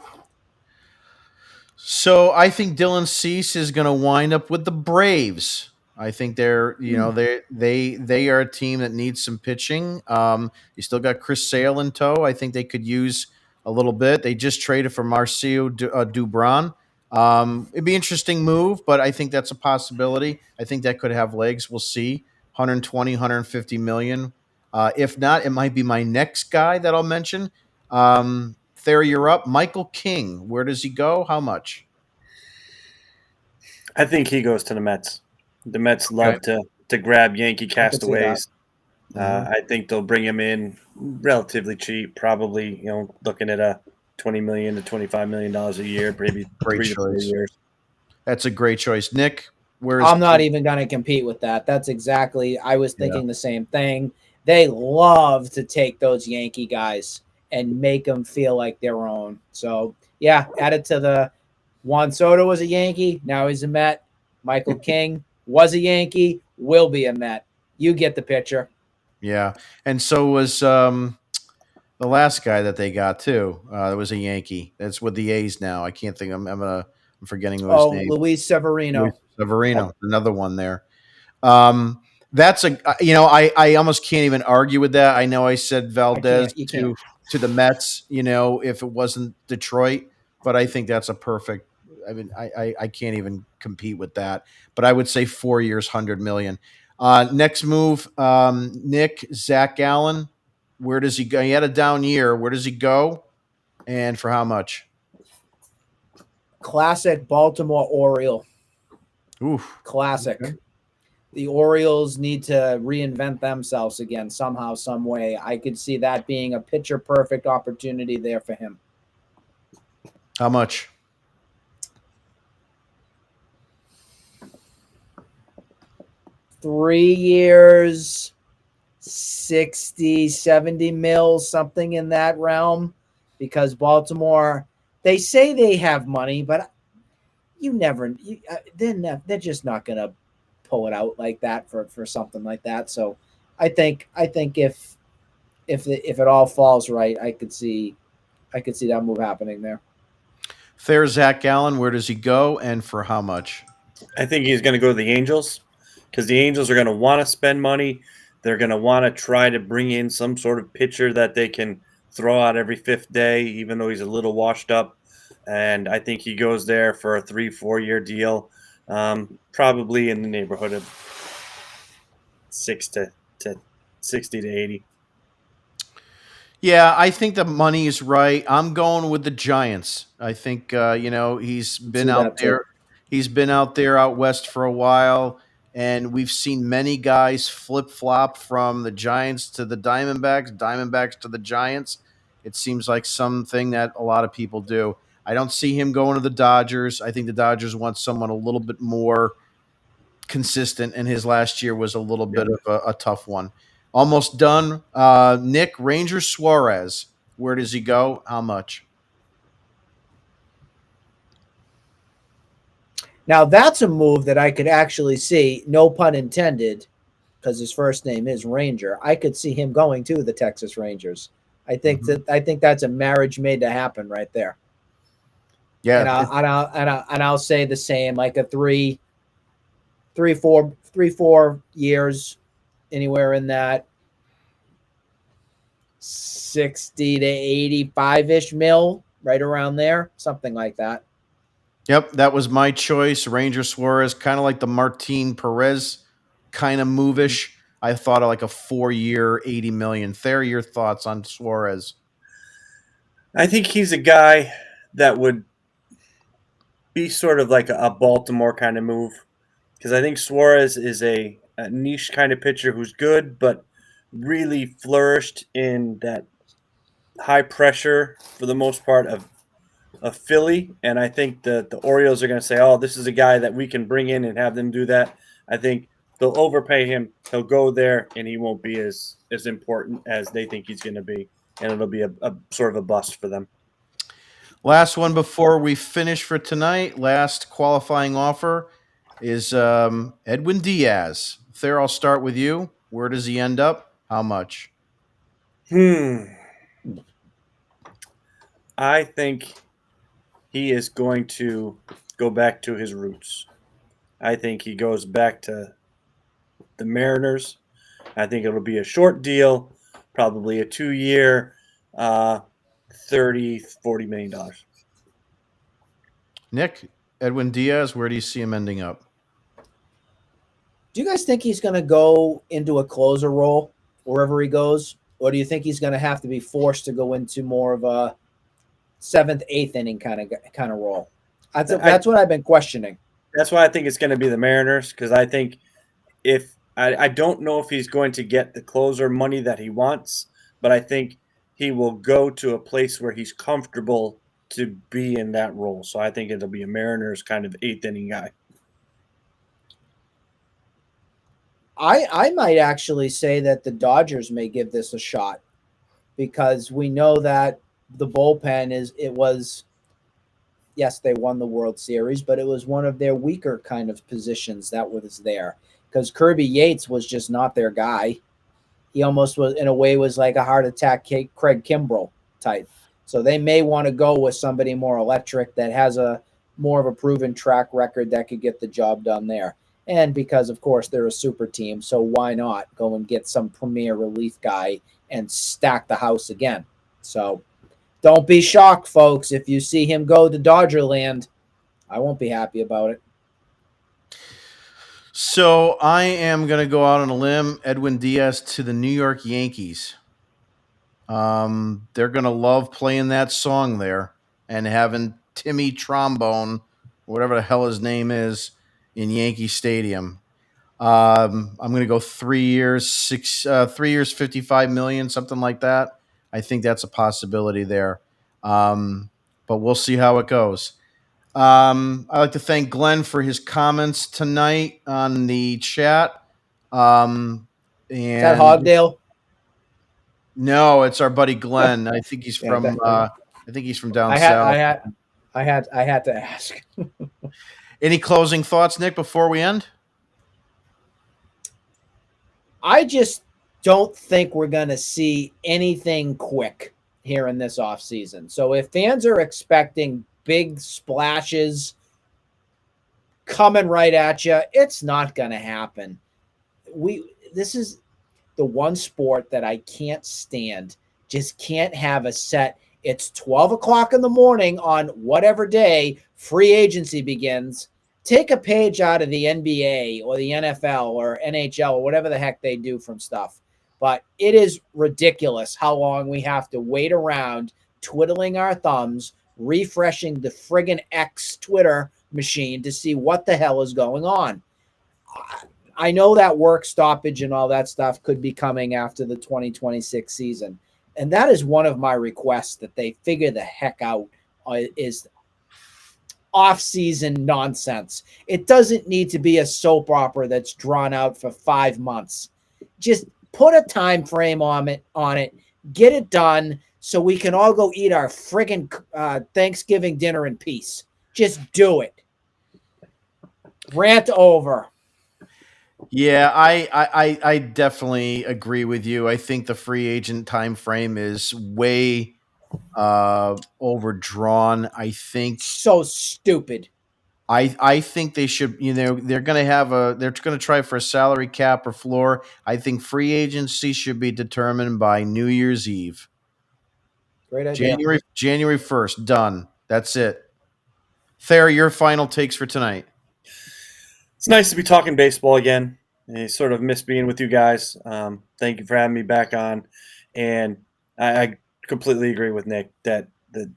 So I think Dylan Cease is going to wind up with the Braves. I think they're, they are a team that needs some pitching. You still got Chris Sale in tow. I think they could use a little bit. They just traded for Marcio Dubron. It'd be an interesting move, but I think that's a possibility. I think that could have legs. We'll see. 120, 150 million. If not, it might be my next guy that I'll mention. There, you're up. Michael King. Where does he go? How much? I think he goes to the Mets. The Mets love to grab Yankee castaways. I think they'll bring him in relatively cheap, probably looking at a $20 million to $25 million a year, maybe Great 3 to 4 years. That's a great choice, Nick. I'm not even going to compete with that. That's exactly. I was thinking the same thing. They love to take those Yankee guys and make them feel like their own. So, add it to the Juan Soto was a Yankee. Now he's a Met. Michael King was a Yankee, will be a Met. You get the picture. Yeah. And so was the last guy that they got, too. That was a Yankee. That's with the A's now. I can't think. I'm forgetting his name. Luis Severino. Another one there. That's I almost can't even argue with that. I know I said Valdez to the Mets, if it wasn't Detroit, but I think that's a perfect. I mean, I can't even compete with that. But I would say 4 years, $100 million. Next move, Nick, Zach Allen. Where does he go? He had a down year. Where does he go? And for how much? Classic Baltimore Oriole. Oof. Classic. Okay. The Orioles need to reinvent themselves again somehow, some way. I could see that being a picture perfect opportunity there for him. How much? $3 years, 60, 70 mils, something in that realm. Because Baltimore, they say they have money, but they're just not going to pull it out like that for something like that. So I think if it all falls right, I could see that move happening there. Fair, Zach Allen. Where does he go, and for how much? I think he's going to go to the Angels because the Angels are going to want to spend money. They're going to want to try to bring in some sort of pitcher that they can throw out every fifth day, even though he's a little washed up. And I think he goes there for a 3-4 year deal. Probably in the neighborhood of 60 to 80. Yeah, I think the money is right. I'm going with the Giants. I think he's been out there. He's been out there out west for a while, and we've seen many guys flip-flop from the Giants to the Diamondbacks to the Giants. It seems like something that a lot of people do. I don't see him going to the Dodgers. I think the Dodgers want someone a little bit more consistent, and his last year was a little bit of a tough one. Almost done. Nick, Ranger Suarez. Where does he go? How much? Now that's a move that I could actually see, no pun intended, because his first name is Ranger. I could see him going to the Texas Rangers. I think that's a marriage made to happen right there. Yeah, and I'll say the same, like a 4 years, anywhere in that 60 to 85-ish mil, right around there, something like that. Yep, that was my choice. Ranger Suarez, kind of like the Martin Perez kind of move-ish. I thought of like a 4-year, $80 million. Thayer, your thoughts on Suarez? I think he's a guy that would be sort of like a Baltimore kind of move, because I think Suarez is a niche kind of pitcher who's good, but really flourished in that high pressure, for the most part, of Philly. And I think the Orioles are going to say, oh, this is a guy that we can bring in and have them do that. I think they'll overpay him. He'll go there, and he won't be as important as they think he's going to be. And it'll be a sort of a bust for them. Last one before we finish for tonight. Last qualifying offer is Edwin Diaz. Thayer, I'll start with you. Where does he end up? How much? I think he is going to go back to his roots. I think he goes back to the Mariners. I think it'll be a short deal, probably a 2-year, $30-40 million. Nick, Edwin Diaz, where do you see him ending up? Do you guys think he's going to go into a closer role wherever he goes? Or do you think he's going to have to be forced to go into more of a 7th, 8th inning kind of role? That's what I've been questioning. That's why I think it's going to be the Mariners, because I think I don't know if he's going to get the closer money that he wants, but I think he will go to a place where he's comfortable to be in that role. So I think it'll be a Mariners kind of 8th inning guy. I might actually say that the Dodgers may give this a shot, because we know that the bullpen yes, they won the World Series, but it was one of their weaker kind of positions that was there, because Kirby Yates was just not their guy. He almost was, in a way, was like a heart attack Craig Kimbrell type. So they may want to go with somebody more electric that has a more of a proven track record that could get the job done there. And because, of course, they're a super team, so why not go and get some premier relief guy and stack the house again? So don't be shocked, folks, if you see him go to Dodgerland. I won't be happy about it. So I am going to go out on a limb. Edwin Diaz to the New York Yankees. They're going to love playing that song there and having Timmy Trombone, whatever the hell his name is, in Yankee Stadium. I'm going to go 3 years, 55 million, something like that. I think that's a possibility there. But we'll see how it goes. I'd like to thank Glenn for his comments tonight on the chat. And is that Hogdale? No, it's our buddy Glenn. I think he's from down south. I had to ask. Any closing thoughts, Nick, before we end? I just don't think we're going to see anything quick here in this offseason. So if fans are expecting big splashes coming right at you, it's not going to happen. This is the one sport that I can't stand. Just can't have a set. It's 12 o'clock in the morning on whatever day free agency begins. Take a page out of the NBA or the NFL or NHL or whatever the heck they do from stuff. But it is ridiculous how long we have to wait around twiddling our thumbs, refreshing the friggin' X Twitter machine to see what the hell is going on. I know that work stoppage and all that stuff could be coming after the 2026 season. And that is one of my requests, that they figure the heck out is off-season nonsense. It doesn't need to be a soap opera that's drawn out for 5 months. Just put a time frame on it, get it done, so we can all go eat our friggin' Thanksgiving dinner in peace. Just do it. Rant over. Yeah, I definitely agree with you. I think the free agent time frame is way overdrawn. I think So stupid. I think they should, they're going to they're going to try for a salary cap or floor. I think free agency should be determined by New Year's Eve. Great idea. January 1st, done. That's it. Thayer, your final takes for tonight. It's nice to be talking baseball again. I sort of miss being with you guys. Thank you for having me back on. And I completely agree with Nick that the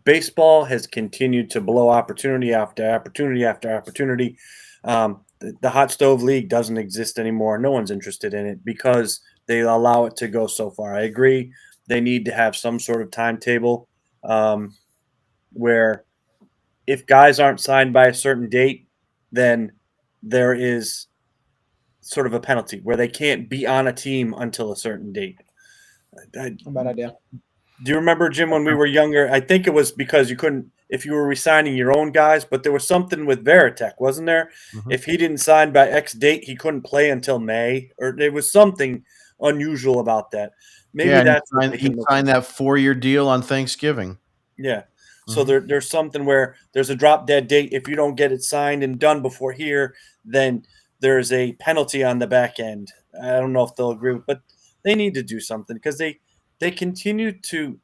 baseball has continued to blow opportunity after opportunity after opportunity. The hot stove league doesn't exist anymore. No one's interested in it because they allow it to go so far. I agree. They need to have some sort of timetable where if guys aren't signed by a certain date, then there is sort of a penalty where they can't be on a team until a certain date. Bad idea. Do you remember, Jim, when we were younger? I think it was because you couldn't, if you were resigning your own guys, but there was something with Veritek, wasn't there? Mhm. If he didn't sign by X date, he couldn't play until May, or there was something unusual about that. Maybe that's he signed that 4-year deal on Thanksgiving. Yeah. So there's something where there's a drop dead date. If you don't get it signed and done before here, then there's a penalty on the back end. I don't know if they'll agree, but they need to do something because they continue to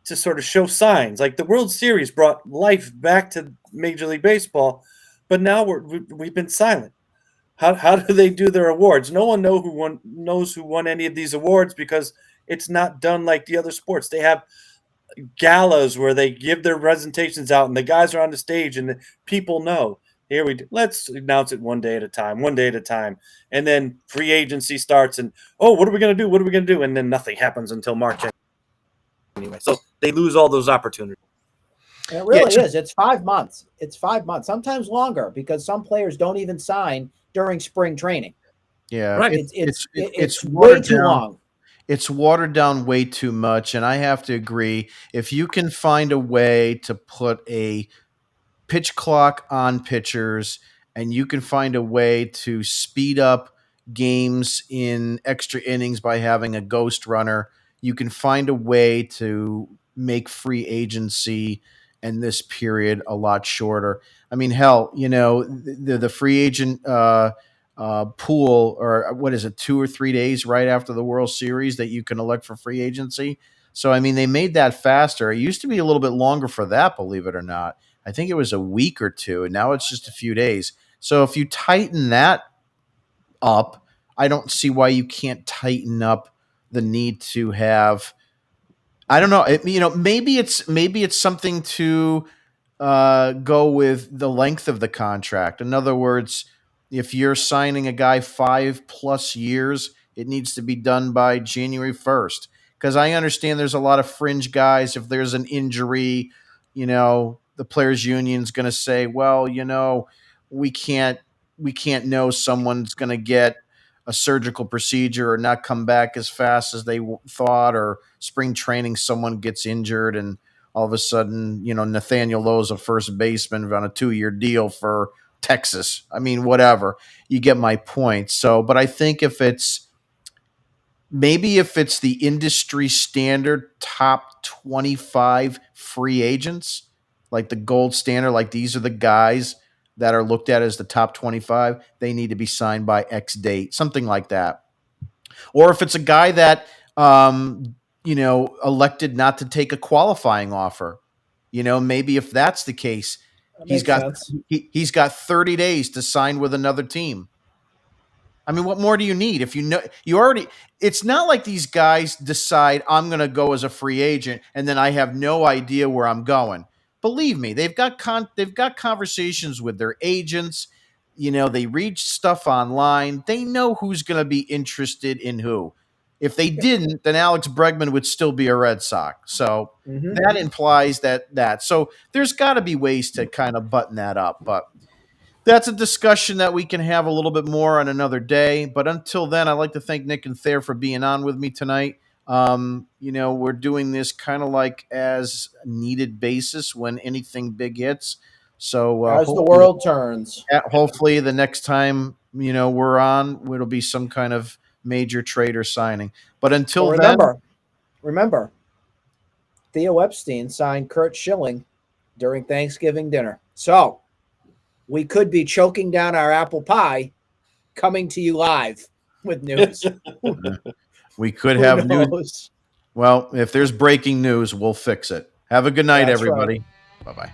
sort of show signs. Like the World Series brought life back to Major League Baseball, but now we've been silent. How do they do their awards? No one knows who won any of these awards because it's not done like the other sports. They have galas where they give their presentations out and the guys are on the stage and the people know. Here we do. Let's announce it one day at a time. And then free agency starts and, what are we going to do? What are we going to do? And then nothing happens until March anyway. So they lose all those opportunities. It really is. It's 5 months. It's 5 months, sometimes longer because some players don't even sign during spring training. Yeah. Right. It's way too long. It's watered down way too much. And I have to agree. If you can find a way to put a pitch clock on pitchers and you can find a way to speed up games in extra innings by having a ghost runner, you can find a way to make free agency and this period a lot shorter. I mean, hell, the free agent pool, or what is it, 2 or 3 days right after the World Series that you can elect for free agency. So, I mean, they made that faster. It used to be a little bit longer for that, believe it or not. I think it was a week or two, and now it's just a few days. So if you tighten that up, I don't see why you can't tighten up the need to have. I don't know. Maybe it's something to go with the length of the contract. In other words, if you're signing a guy 5+ years, it needs to be done by January 1st. Because I understand there's a lot of fringe guys. If there's an injury, the players' union's going to say, well, we can't know someone's going to get a surgical procedure or not come back as fast as they thought, or spring training someone gets injured and all of a sudden, Nathaniel Lowe's a first baseman on a 2-year deal for Texas. I mean, whatever. You get my point. So, but I think if it's the industry standard top 25 free agents, like the gold standard, like these are the guys that are looked at as the top 25, they need to be signed by X date, something like that. Or if it's a guy that, elected not to take a qualifying offer, maybe if that's the case, he's got 30 days to sign with another team. I mean, what more do you need? If it's not like these guys decide I'm going to go as a free agent and then I have no idea where I'm going. Believe me, they've got conversations with their agents. They read stuff online. They know who's going to be interested in who. If they didn't, then Alex Bregman would still be a Red Sox. So that implies that. So there's got to be ways to kind of button that up. But that's a discussion that we can have a little bit more on another day. But until then, I'd like to thank Nick and Thayer for being on with me tonight. We're doing this kind of like as a needed basis when anything big hits. So As the world turns. hopefully the next time we're on, it'll be some kind of major trade or signing. But until remember, Theo Epstein signed Kurt Schilling during Thanksgiving dinner. So we could be choking down our apple pie, coming to you live with news. We could have knows? news. Well, if there's breaking news, we'll fix it. Have a good night, That's everybody. right. Bye-bye.